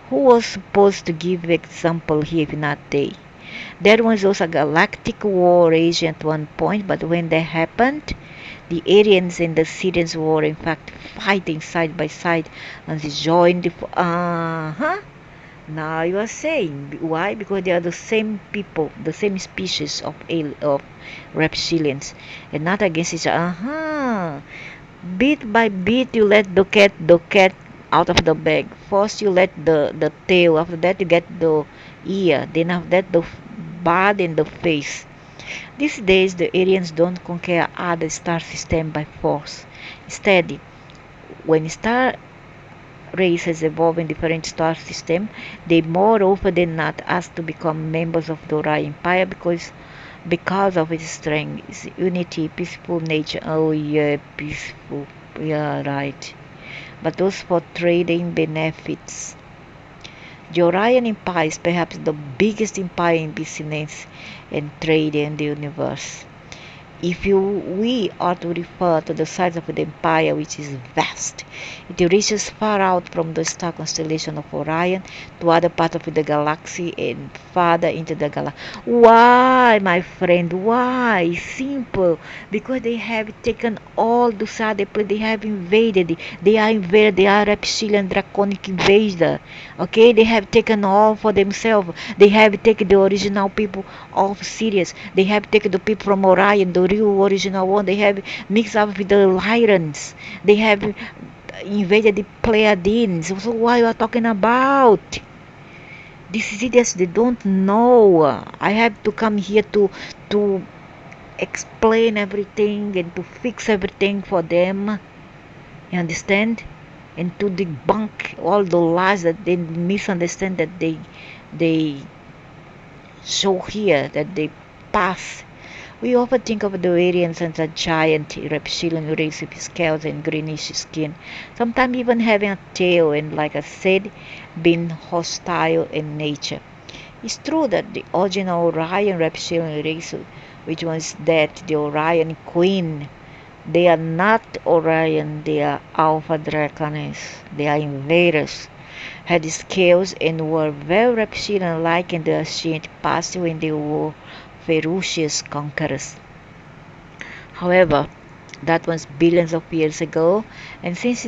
Speaker 1: Who was supposed to give example here if not they? There was also a galactic war raging at one point, but when that happened, the Aryans and the Syrians were in fact fighting side by side and they joined the. Now you are saying why? Because they are the same people, the same species of reptilians, and not against each other. Bit by bit, you let the cat out of the bag. First, you let the tail. After that, you get the ear. Then after that, the body and the face. These days, the Aryans don't conquer other star systems by force. Instead, when star races evolve in different star systems, they more often than not ask to become members of the Orion Empire because of its strength, its unity, peaceful nature. Oh yeah, peaceful. Yeah, right. But those for trading benefits. The Orion Empire is perhaps the biggest empire in business and trade in the universe. If we are to refer to the size of the empire, which is vast, it reaches far out from the star constellation of Orion to other parts of the galaxy and farther into the galaxy. Why, my friend? Why? Simple. Because they have taken all the other places. They have invaded. They are invaded. They are reptilian draconic invader. Okay, they have taken all for themselves. They have taken the original people of Sirius. They have taken the people from Orion, the real original one. They have mixed up with the Aryans. They have invaded the Pleiadians. So what you are talking about? These idiots, they don't know. I have to come here to explain everything and to fix everything for them. You understand? And to debunk all the lies that they misunderstand, that they show here, that they pass. We often think of the Aryans as a giant reptilian race with scales and greenish skin, sometimes even having a tail and, like I said, being hostile in nature. It's true that the original Orion reptilian race, which was that the Orion Queen, they are not Orion, they are Alpha Draconis, they are invaders, had scales and were very reptilian-like in the ancient past when they were ferocious conquerors. However, that was billions of years ago, and since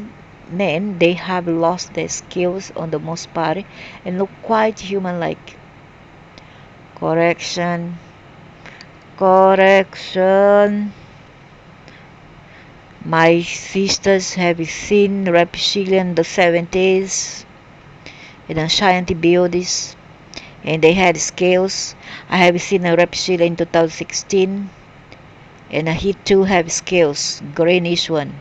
Speaker 1: then they have lost their scales on the most part and look quite human-like. Correction. Correction. My sisters have seen reptilian in the 70s in ancient buildings, and they had scales. I have seen a reptilian in 2016, and he too have scales, greenish one.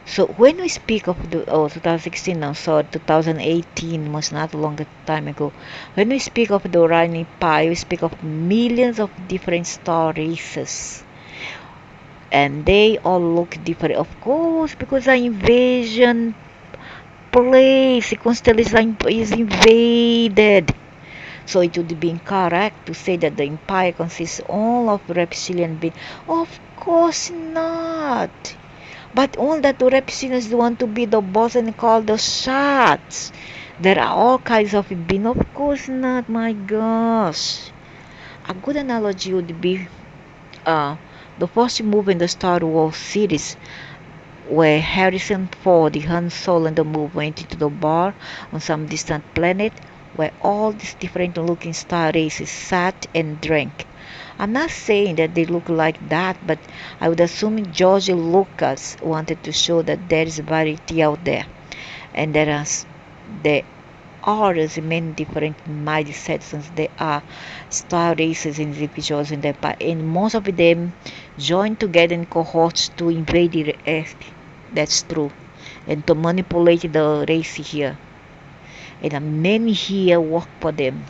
Speaker 1: So when we speak of the 2016, no, sorry, 2018 was not a long time ago. When we speak of the Orion Empire, we speak of millions of different star races, and they all look different, of course, because the invasion place, the constellation is invaded. So it would be incorrect to say that the empire consists all of reptilian beings. Of course not. But all that the reptilians want to be the boss and call the shots. There are all kinds of beings. Of course not, my gosh. A good analogy would be the first movie in the Star Wars series, where Harrison Ford, the Han Solo, and the move went into the bar on some distant planet where all these different looking star races sat and drank. I'm not saying that they look like that, but I would assume George Lucas wanted to show that there is variety out there, and there are as many different mindsets since there are star races and individuals in the empire, and most of them join together in cohorts to invade the Earth. That's true, and to manipulate the race here. And many here work for them,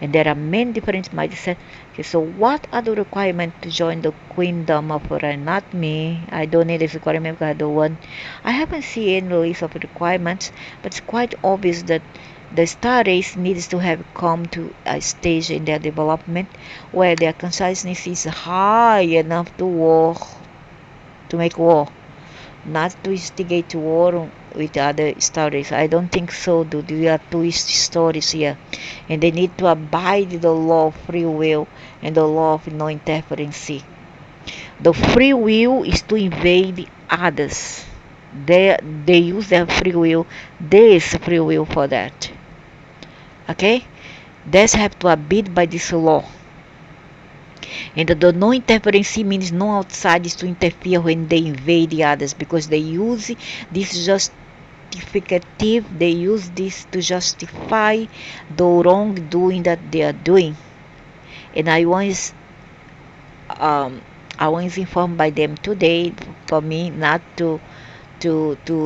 Speaker 1: and there are many different mindsets. Okay, so what are the requirements to join the Queendom of Orion? Not me. I don't need this requirement because I don't want. I haven't seen any list of requirements, but it's quite obvious that the star race needs to have come to a stage in their development where their consciousness is high enough to make war, not to instigate war with other stories. I don't think so, dude. We are twist stories here, and they need to abide the law of free will and the law of no interference. The free will is to invade others. They use their free will. There is free will for that. Okay, they have to abide by this law. And the no interference means no outsiders to interfere when they invade the others, because they use this justificative, they use this to justify the wrongdoing that they are doing. And I was informed by them today for me not to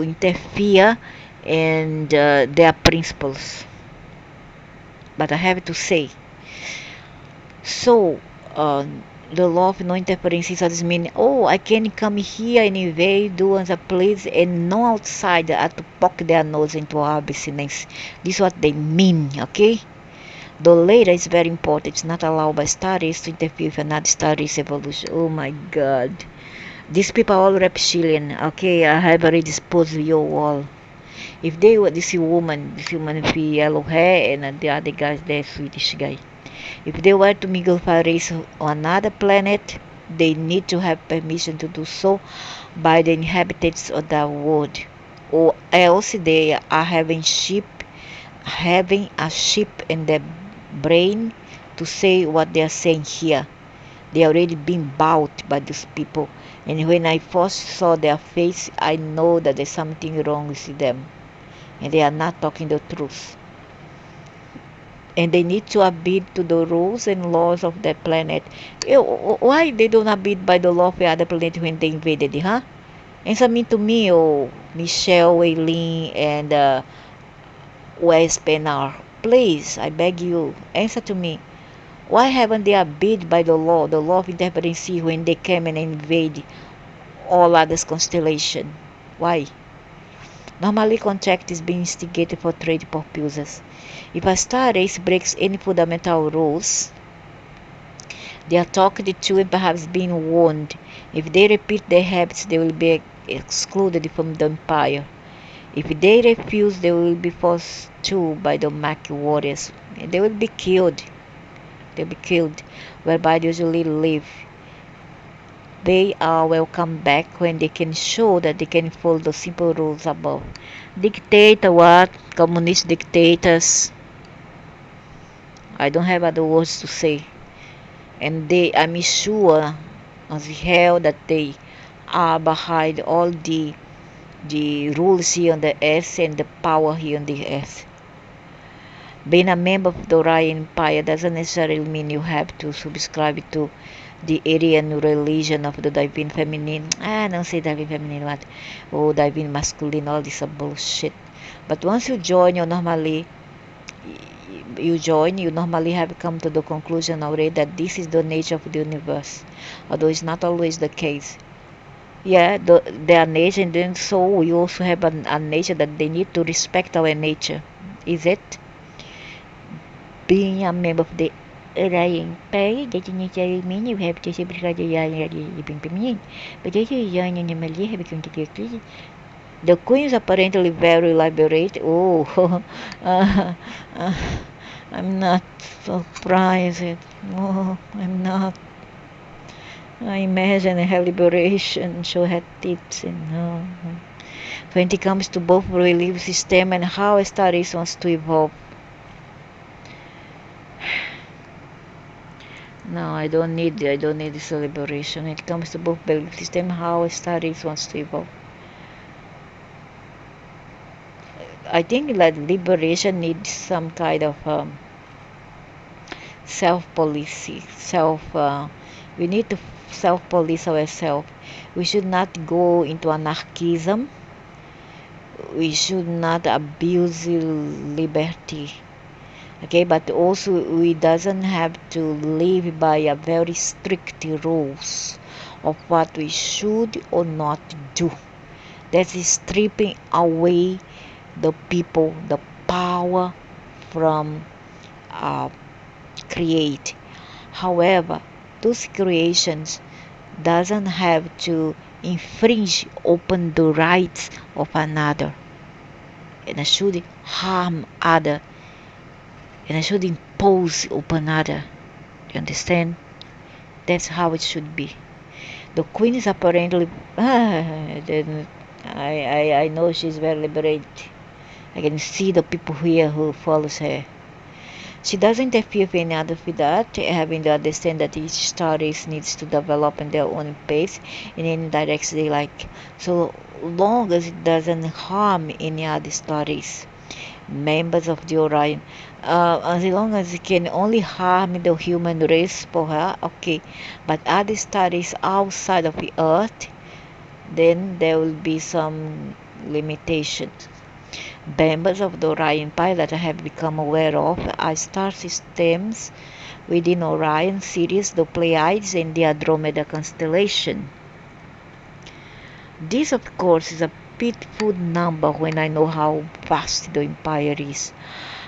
Speaker 1: interfere in their principles. But I have to say, so the law of no interference doesn't mean, oh, I can come here and invade, do as I please, and no outsider have to poke their nose into our business. This is what they mean, okay? The later is very important. It's not allowed by star race to interfere with another star race evolution. Oh my god. These people are all reptilian, okay? I have already exposed you all. If they were this woman with yellow hair, and the other guys, they're Swedish guy. If they were to mingle for a race on another planet, they need to have permission to do so by the inhabitants of that world, or else they are having a chip in their brain to say what they are saying here. They are already been bought by these people, and when I first saw their face, I know that there's something wrong with them, and they are not talking the truth. and they need to abide to the rules and laws of that planet. Why they don't abide by the law of the other planet when they invaded it, huh? Answer me to me, oh, Michelle, Wei and Wes Penar. Please, I beg you, answer to me. Why haven't they abided by the law of interpreting sea when they came and invade all others constellation? Why? Normally, contact is being instigated for trade purposes. If a star race breaks any fundamental rules, they are talked to and perhaps being warned. If they repeat their habits, they will be excluded from the empire. If they refuse, they will be forced to by the Maki warriors. They will be killed. They'll be killed, whereby they usually live. They are welcome back when they can show that they can follow the simple rules above. Dictator what? Communist dictators. I don't have other words to say. And I'm sure as hell that they are behind all the rules here on the earth and the power here on the earth. Being a member of the Orion Empire doesn't necessarily mean you have to subscribe to the Aryan religion of the divine feminine. Don't say divine feminine what? Oh, divine masculine, all this bullshit. But once you join, you normally have come to the conclusion already that this is the nature of the universe, although it's not always the case. Yeah, their nature, and then so we also have a nature that they need to respect our nature. Is it? Being a member of the Orion Empire doesn't necessarily mean you have to subscribe to the living feminine, but if you join and normally have come to the conclusion. The queen is apparently very liberated. Oh, I'm not surprised. No, I'm not. I imagine her liberation show her tips and when it comes to both belief system and how a star race wants to evolve. No, I don't need this liberation. When it comes to both belief system, how a star race wants to evolve. I think that liberation needs some kind of self-policy. We need to self-police ourselves. We should not go into anarchism. We should not abuse liberty. Okay, but also we doesn't have to live by a very strict rules of what we should or not do. That is stripping away the people, the power from create. However, those creations doesn't have to infringe upon the rights of another, and I should harm other, and I should impose upon other. You understand? That's how it should be. The queen is apparently then I know she's very liberated. I can see the people here who follows her. She doesn't interfere with any other with that, having to understand that each star race needs to develop in their own pace in any direction they like, so long as it doesn't harm any other star race. Members of the Orion, as long as it can only harm the human race for her, okay, but other star race outside of the Earth, then there will be some limitations. Members of the Orion Empire that I have become aware of are star systems within Orion series, the Pleiades and the Andromeda constellation. This, of course, is a pitiful number when I know how vast the empire is.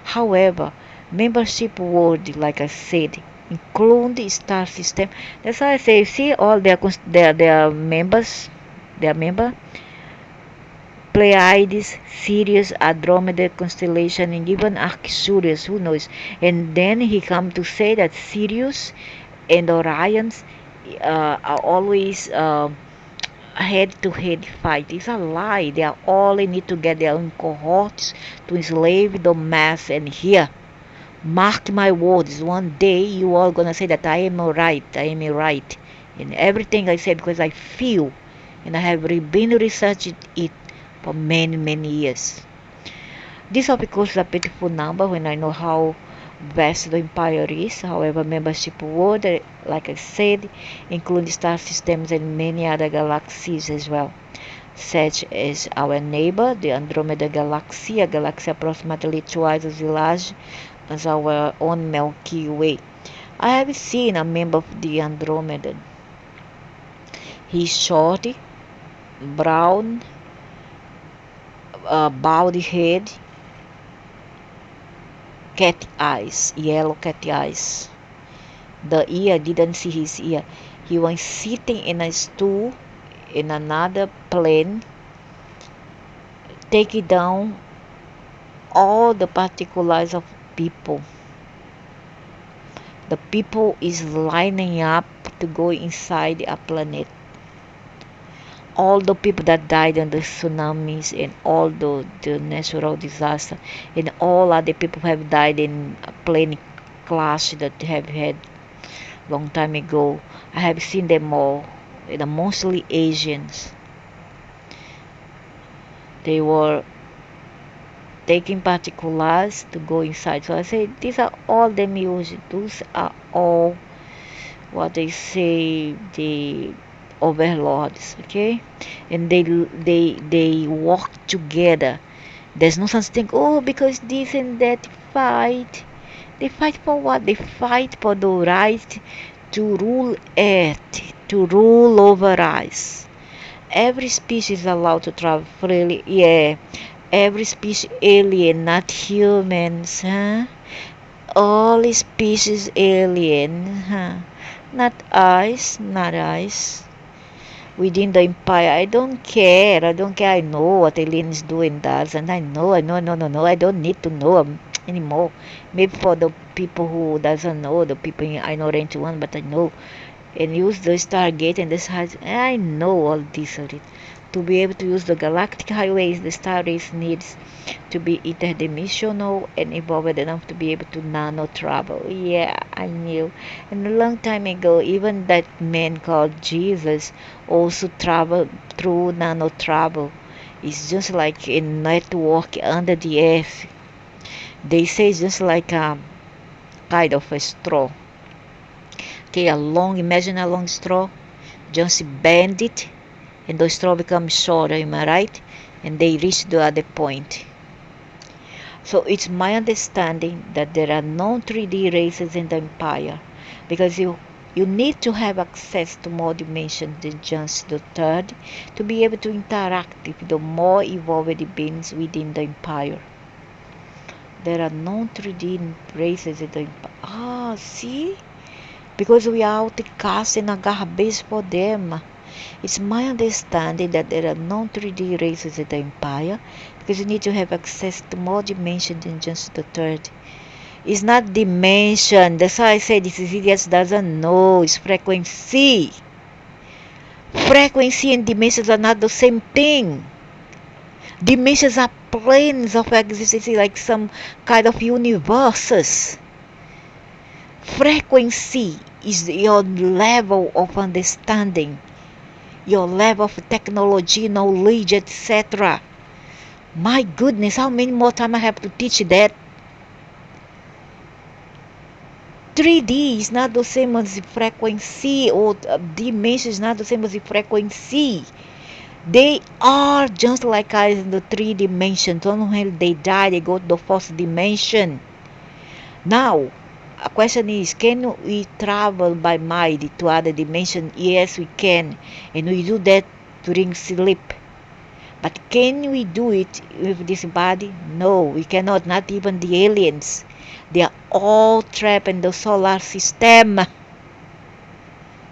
Speaker 1: However, membership world, like I said, include the star system. That's why I say, see all their members, their member. Pleiades, Sirius, Andromeda constellation, and even Arcturus, who knows? And then he come to say that Sirius and Orions are always head-to-head fight. It's a lie. They are all in it to get their own cohorts to enslave the mass. And here, mark my words, one day you all gonna say that I am right. I am right in everything I say because I feel, and I have been researching it for many years. This of course is a pitiful number when I know how vast the empire is. However, membership world, like I said, include star systems and many other galaxies as well, such as our neighbor, the Andromeda Galaxy, a galaxy approximately twice as large as our own Milky Way. I have seen a member of the Andromeda. He's short, brown, bowed head, cat eyes, yellow cat eyes. The ear, didn't see his ear. He was sitting in a stool in another plane, taking down all the particulars of people. The people is lining up to go inside a planet. All the people that died in the tsunamis and all the natural disaster and all other people who have died in a plane crash that have had long time ago. I have seen them all. They're mostly Asians. They were taking particulars to go inside. So I say these are all them used. Those are all what they say the overlords, okay? And they work together. There's no such thing, oh, because this and that fight. They fight for what? They fight for the right to rule Earth, to rule over us. Every species is allowed to travel freely. Yeah, every species alien, not humans, huh? All species alien, huh? Not us, not us. Within the empire, I don't care. I don't care. I know what aliens do and does, and I know. No. I don't need to know anymore. Maybe for the people who doesn't know, the people in ignorant one, but I know. And use the Stargate and the stars. I know all this already. To be able to use the galactic highways, the star race needs to be interdimensional and evolved enough to be able to nano travel. Yeah, I knew. And a long time ago, even that man called Jesus also traveled through nano travel. It's just like a network under the earth. They say it's just like a kind of a straw. Okay, imagine a long straw, just bend it, and the straw becomes shorter, am I right? And they reach the other point. So it's my understanding that there are no 3D races in the empire, because you need to have access to more dimensions than just the third to be able to interact with the more evolved beings within the empire. There are no 3D races in the empire. Ah, see? Because we are outcasting a garbage for them. It's my understanding that there are no 3D races in the empire because you need to have access to more dimensions than just the third. It's not dimension. That's why I say this idiot doesn't know. It's frequency. Frequency and dimensions are not the same thing. Dimensions are planes of existence, like some kind of universes. Frequency is your level of understanding, your level of technology, knowledge, etc. My goodness, how many more times I have to teach that? 3D is not the same as the frequency, or dimension is not the same as the frequency. They are just like us in the 3 dimensions. When they die, they go to the 4th dimension. Now, a question is, can we travel by mind to other dimensions? Yes, we can. And we do that during sleep. But can we do it with this body? No, we cannot. Not even the aliens. They are all trapped in the solar system.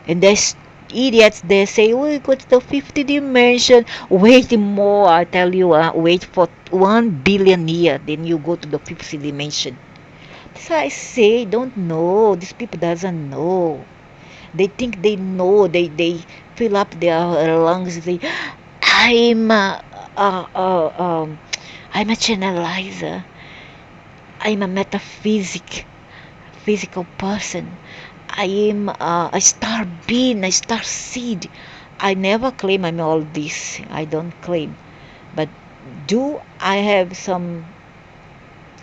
Speaker 1: And there's idiots, they say, we go to the 50th dimension. Wait more, I tell you, wait for 1 billion years. Then you go to the 5th dimension. So I say, don't know. These people doesn't know. They think they know. They fill up their lungs. They, I'm a, I'm a channelizer. I'm a physical person. I am a star being, a star seed. I never claim I'm all this. I don't claim. But do I have some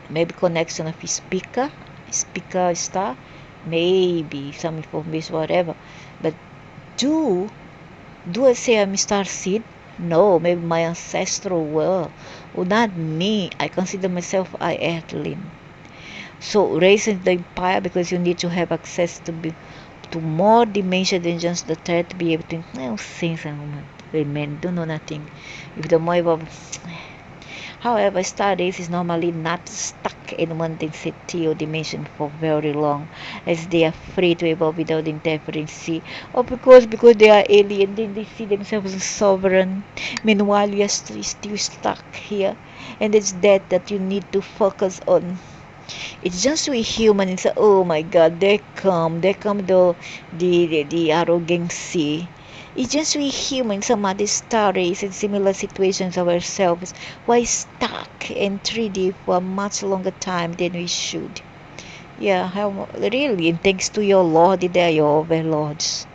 Speaker 1: maybe connection of speaker? Spica star, maybe some information, whatever. But do I say I'm star seed? No, maybe my ancestral were. Well, not me. I consider myself a earthling. So raising the empire because you need to have access to more dimension than just the third to be able to things and women don't know nothing. If the more evolved. However, star race is normally not stuck in one density or dimension for very long, as they are free to evolve without interference, or because they are alien, then they see themselves as sovereign. Meanwhile, you are still stuck here, and it's that you need to focus on. It's just we human. It's oh my God, they come the arrogancy. It's just we humans, some other stories in similar situations of ourselves, why stuck in 3D for a much longer time than we should. Yeah, how really? And thanks to your Lord, they are your overlords.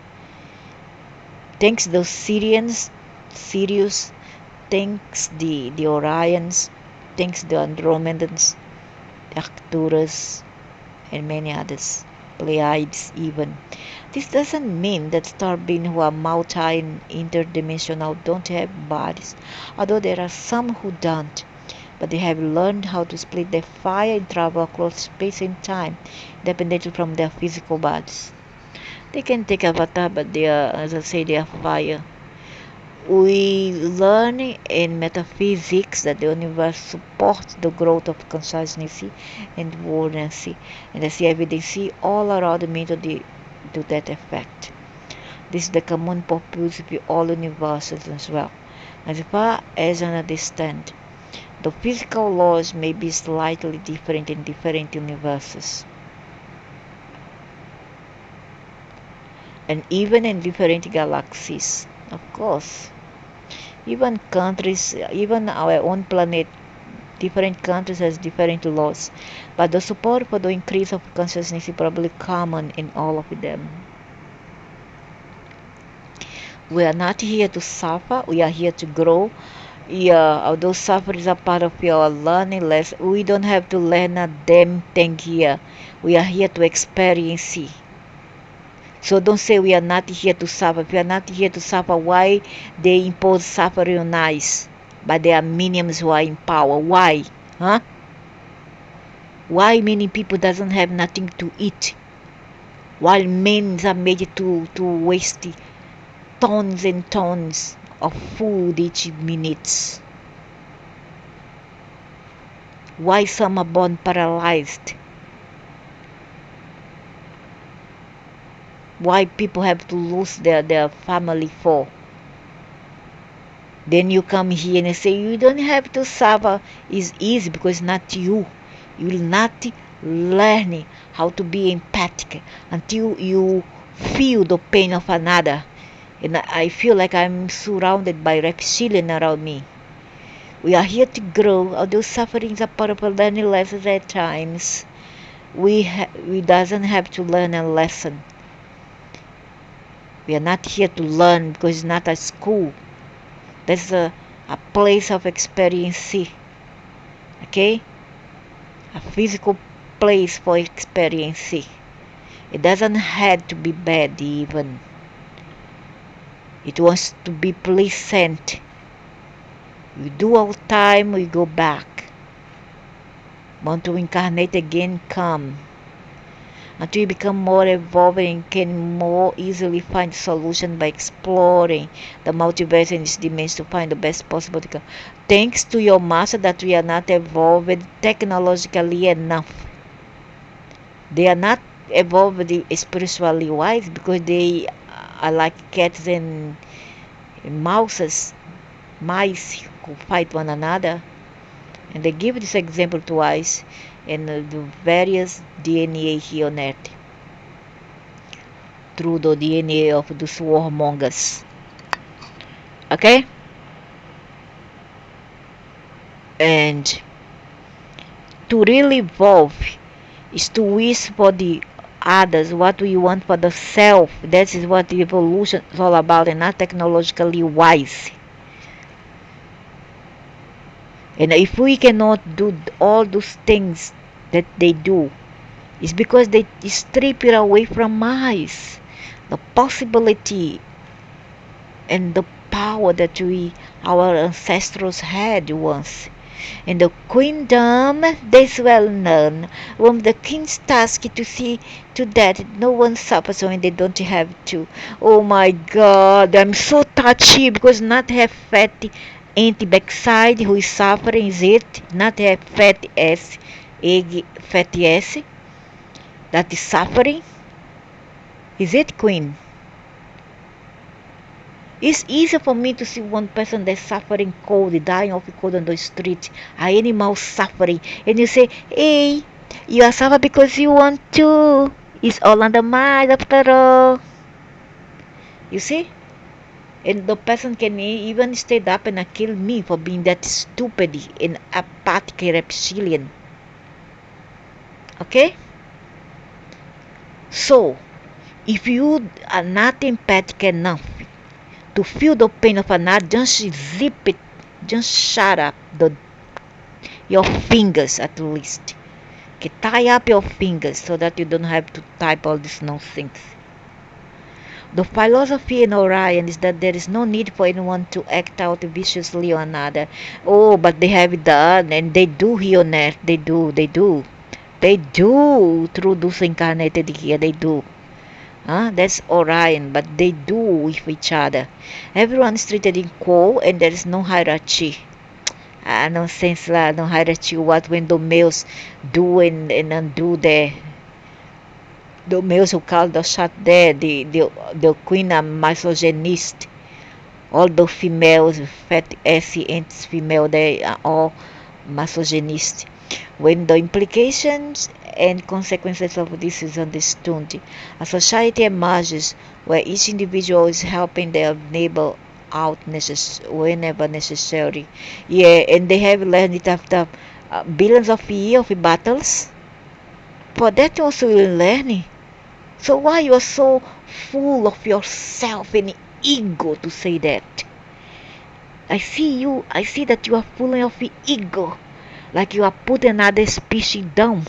Speaker 1: Thanks those Syrians, Sirius, thanks the Orions, thanks the Andromedans, the Arcturus, and many others, Pleiades even. This doesn't mean that star beings who are multi and interdimensional don't have bodies, although there are some who don't, but they have learned how to split their fire and travel across space and time, independently from their physical bodies. They can take avatar, but they are, as I say, they are fire. We learn in metaphysics that the universe supports the growth of consciousness and awareness, and I see evidence all around me to that effect. This is the common purpose of all universes as well. As far as I understand, the physical laws may be slightly different in different universes, and even in different galaxies. Of course, even countries, even our own planet, different countries has different laws, but the support for the increase of consciousness is probably common in all of them. We are not here to suffer, we are here to grow. Yeah, although suffering is a part of your learning lesson, we don't have to learn a damn thing here. We are here to experience it. So don't say we are not here to suffer. If we are not here to suffer, why they impose suffering on us? But there are minions who are in power. Why? Huh? Why many people doesn't have nothing to eat? While men are made to waste tons and tons of food each minute. Why some are born paralyzed? Why people have to lose their family for? Then you come here and say you don't have to suffer. It's easy because not you. You will not learn how to be empathic until you feel the pain of another. And I feel like I'm surrounded by reptilian around me. We are here to grow, although suffering is a part of a learning lessons at times. We doesn't have to learn a lesson. We are not here to learn because it's not a school. That's a place of experience. Okay? A physical place for experience. It doesn't have to be bad even. It wants to be pleasant. We do our time, we go back. Want to incarnate again, come. Until you become more evolved and can more easily find solution by exploring the multiverse and its dimensions to find the best possible outcome. Thanks to your master that we are not evolved technologically enough. They are not evolved spiritually wise because they are like cats and mice who fight one another. And they give this example to us in the various DNA here on Earth through the DNA of the swarmongers. Okay? And to really evolve is to wish for the others what we want for the self. That is what the evolution is all about, and not technologically wise. And if we cannot do all those things that they do, It's because they strip it away from us. The possibility and the power that our ancestors had once. In the queendom, that's well known. When the king's task to see to that no one suffers when they don't have to. Oh my God, I'm so touchy because not have fatty anti backside who is suffering, is it? Not have fatty ass, egg, fatty ass that is suffering, is it, Queen? It's easy for me to see one person that's suffering cold, dying of cold on the street, an animal suffering, and you say, hey, you are suffering because you want to. It's all on the mind after all. You see? And the person can even stand up and kill me for being that stupid and apathic reptilian. Okay? So, if you are not empathic enough to feel the pain of another, just zip it, just shut up your fingers at least. Okay, tie up your fingers so that you don't have to type all these nonsense. The philosophy in Orion is that there is no need for anyone to act out viciously on another. Oh, but they have done, and they do here on earth. They do. They do through those incarnated here. They do. That's Orion, but they do with each other. Everyone is treated equal, and there is no hierarchy. Nonsense lah, no hierarchy. What when the males do and undo the males who call the shot there, the queen are misogynist. All the females, fat assy and female, they are all misogynist. When the implications and consequences of this is understood, a society emerges where each individual is helping their neighbor out whenever necessary. Yeah, and they have learned it after billions of years of battles. For that also you learn. So why you are so full of yourself and ego to say that? I see that you are full of ego. Like you are putting another species down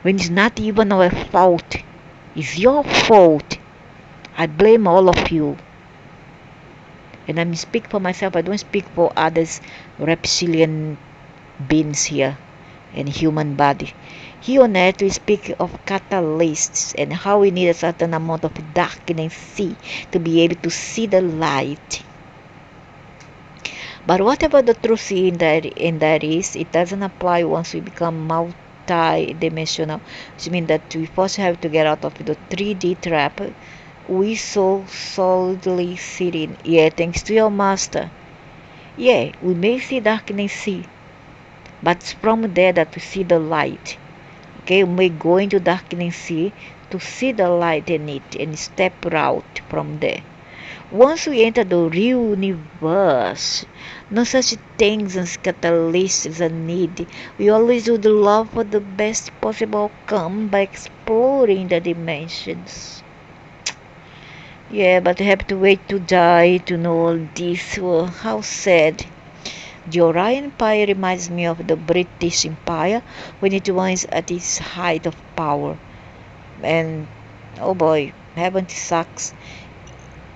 Speaker 1: when it's not even our fault. It's your fault. I blame all of you. And I speak for myself, I don't speak for others reptilian beings here and human body. Here on earth we speak of catalysts and how we need a certain amount of darkness to be able to see the light. But whatever the truth in that is, it doesn't apply once we become multi-dimensional, which means that we first have to get out of the 3D trap we so solidly sit in. Yeah, thanks to your master. Yeah, we may see darkness, but it's from there that we see the light. Okay, we may go into darkness to see the light in it and step out from there. Once we enter the real universe, no such things as catalysts are needed. We always would love for the best possible outcome by exploring the dimensions. Yeah, but you have to wait to die to know all this. Well, how sad. The Orion Empire reminds me of the British Empire when it was at its height of power. And oh boy, heaven sucks.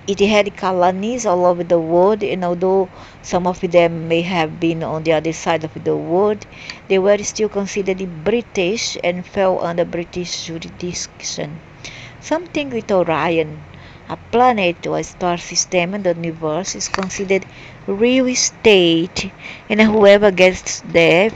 Speaker 1: It had colonies all over the world, and although some of them may have been on the other side of the world, they were still considered British and fell under British jurisdiction. Something with Orion, a planet or a star system in the universe, is considered real estate, and whoever gets there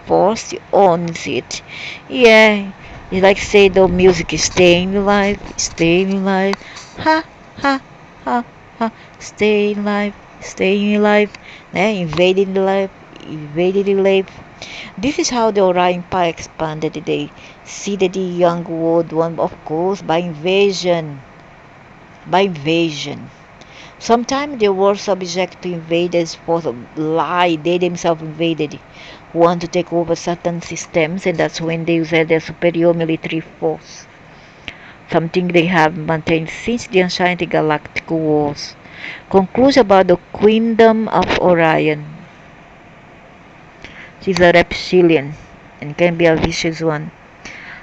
Speaker 1: first owns it. Yeah, it's like say the music is staying alive, staying alive. Ha ha ha ha, staying alive, staying alive, invading the life, invading the life. This is how the Orion Empire expanded. They seeded the young world, one of course by invasion. By invasion. Sometimes they were subject to invaders for lie. They themselves invaded, want to take over certain systems, and that's when they used their superior military force. Something they have maintained since the ancient galactic wars. Conclusion about the Queendom of Orion. She's a reptilian and can be a vicious one.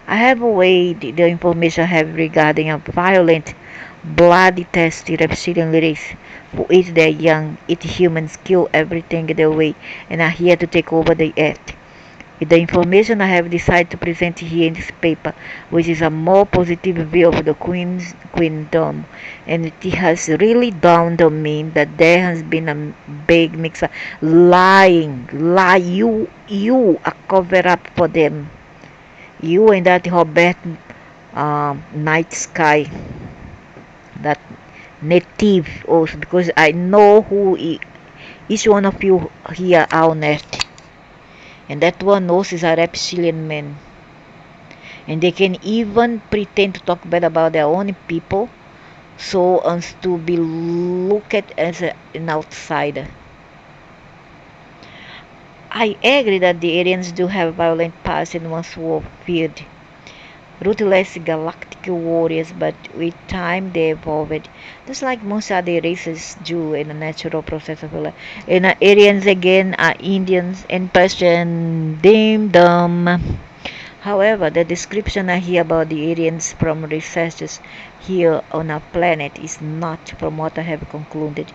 Speaker 1: I have weighed the information I have regarding a violent, bloody, testy reptilian race who eat their young, eat humans, kill everything in their way, and are here to take over the earth. With the information I have decided to present here in this paper, which is a more positive view of the Queen's Queendom, and it has really dawned on me that there has been a big mix of lie, you a cover up for them, you and that Hobbit night sky, that native also, because I know who each one of you here on earth, and that one knows is a reptilian man, and they can even pretend to talk bad about their own people so as to be looked at as an outsider. I agree that the Aryans do have violent past and once were feared, ruthless galactic warriors, but with time they evolved, just like most other races do in a natural process of life. And Aryans again are Indians and Persian, dim dum. However, the description I hear about the Aryans from researchers here on our planet is not, from what I have concluded,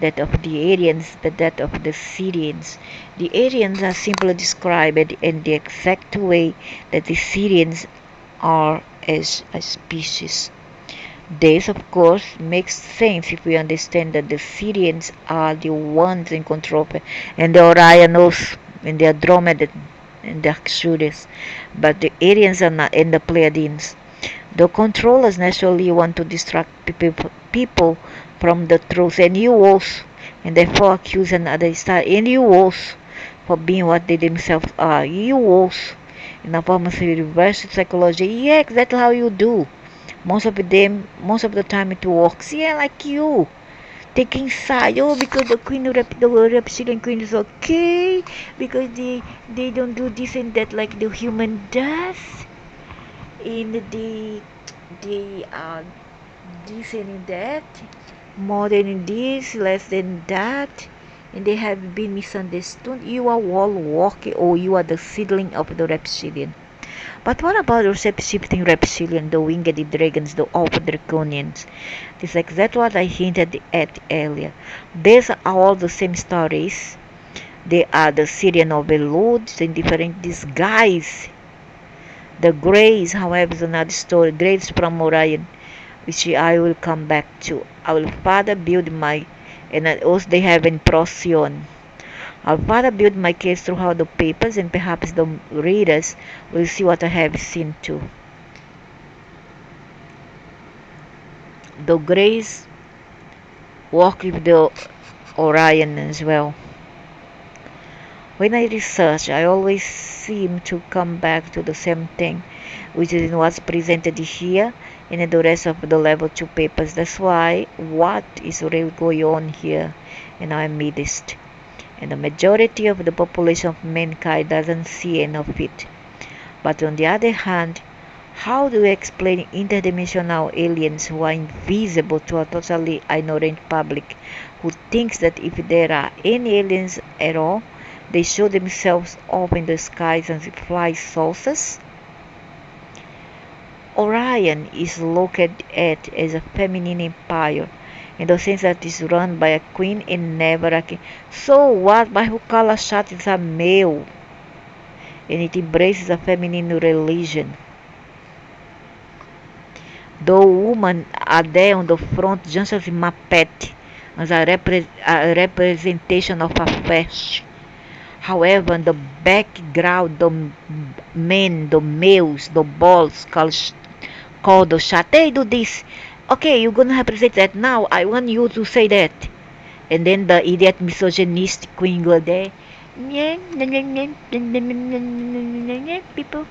Speaker 1: that of the Aryans, but that of the Syrians. The Aryans are simply described in the exact way that the Syrians are as a species. This, of course, makes sense if we understand that the Syrians are the ones in control, and the Orionos, and the Andromeda, and the Arcturus, but the Aryans are not, and the Pleiadians. The controllers naturally want to distract people from the truth, and you also, and therefore accuse another star, and you also, for being what they themselves are. You also, in a form of reverse psychology, yeah, exactly how you do. Most of the time it works. Yeah, like you taking side. Oh, because the reptilian queen is okay because they don't do this and that like the human does. In the this and that, more than this, less than that, and they have been misunderstood. You are wall walking, or you are the seedling of the reptilian. But what about the shape-shifting reptilian, the winged dragons, the awful draconians? This is exactly what I hinted at earlier. These are all the same stories. They are the Syrian overlords in different disguise. The Greys, however, is another story. Graves from Orion, which I will come back to. I will further build my, and also they have in Procyon. I'll further build my case throughout the papers, and perhaps the readers will see what I have seen too. The Greys work with the Orion as well. When I research, I always seem to come back to the same thing, which is what's presented here in the rest of the level 2 papers. That's why what is really going on here in our midst. And the majority of the population of mankind doesn't see any of it. But on the other hand, how do we explain interdimensional aliens who are invisible to a totally ignorant public, who thinks that if there are any aliens at all, they show themselves off in the skies and fly saucers? Orion is looked at as a feminine empire, in the sense that it is run by a queen and never a king. So what? Bahukala Shat is a male, and it embraces a feminine religion. The women are there on the front just as Mapet, as a representation of a flesh. However, in the background, the men, the males, the balls called the shot. Hey, do this. Okay, you're gonna represent that now. I want you to say that. And then the idiot misogynist queen go there. People,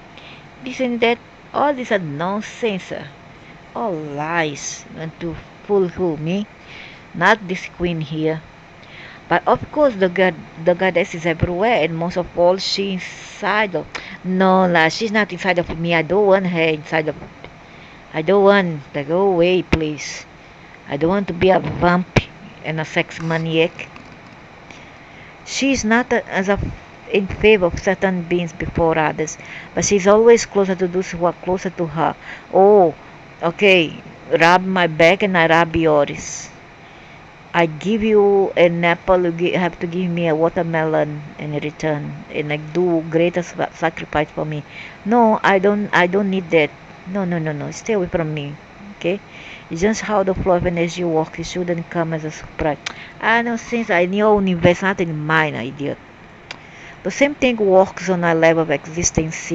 Speaker 1: this and that. All this are nonsense. All lies. Want to fool who, me? Not this queen here. But of course, the goddess is everywhere, and most of all, she inside of. No, la, she's not inside of me. I don't want her inside of. I don't want to go away, please. I don't want to be a vamp and a sex maniac. She's not as a in favor of certain beings before others, but she's always closer to those who are closer to her. Oh, okay, rub my back and I rub yours. I give you an apple, you have to give me a watermelon in return, and like do greater sacrifice for me. No, I don't need that. No, no, no, no. Stay away from me. Okay? It's just how the flow of energy works. It shouldn't come as a surprise. I know since I know universe, not in mine, idiot. The same thing works on our level of existence.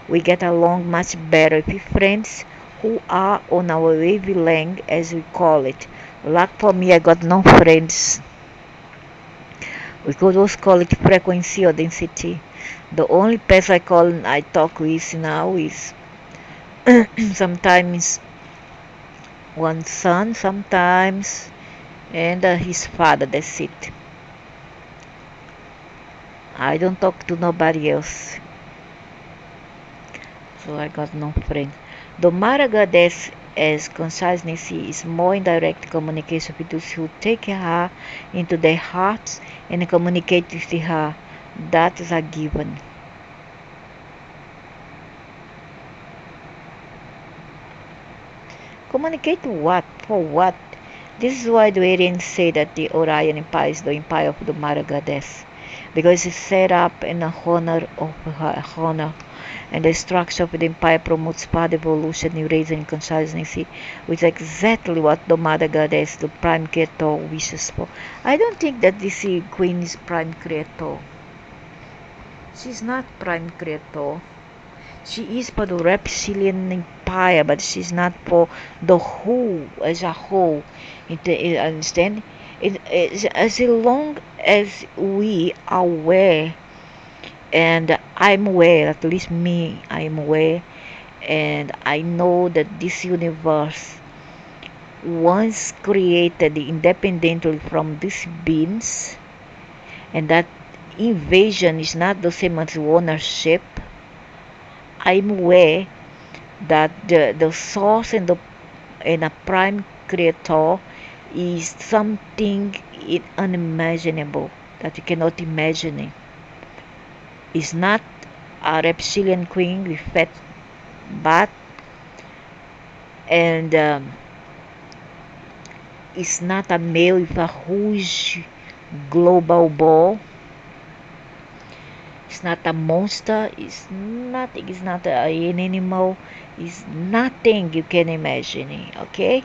Speaker 1: We get along much better if we're friends who are on our wavelength, as we call it. Like for me, I got no friends. We could also call it frequency or density. The only person I talk with now is sometimes one son, sometimes, and his father. That's it. I don't talk to nobody else. So I got no friends. The Mother Goddess as consciousness is more in direct communication with those who take her into their hearts and communicate with her. That is a given. Communicate what? For what? This is why the Aryans say that the Orion Empire is the empire of the Mother Goddess, because it's set up in honor of her honor, and the structure of the empire promotes path evolution, erasing and consciousness, which is exactly what the Mother Goddess, the Prime Creator, wishes for. I don't think that this Queen is Prime Creator. She's not Prime Creator. She is for the reptilian empire, but she's not for the whole as a whole. Understand? As long as we are aware, and I'm aware, at least me, I'm aware, and I know that this universe once created independently from these beings, and that invasion is not the same as ownership. I'm aware that the source and a prime creator is something unimaginable that you cannot imagine it. It's not a reptilian queen with fat butt, and it's not a male with a huge global ball. It's not a monster. It's nothing. It's not an animal. It's nothing you can imagine. Okay?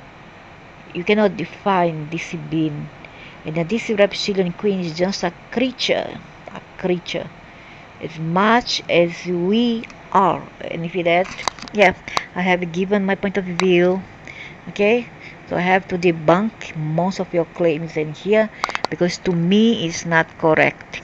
Speaker 1: You cannot define this being. And this reptilian queen is just a creature. A creature. As much as we are. And if that, yeah, I have given my point of view. Okay? So I have to debunk most of your claims in here because to me it's not correct.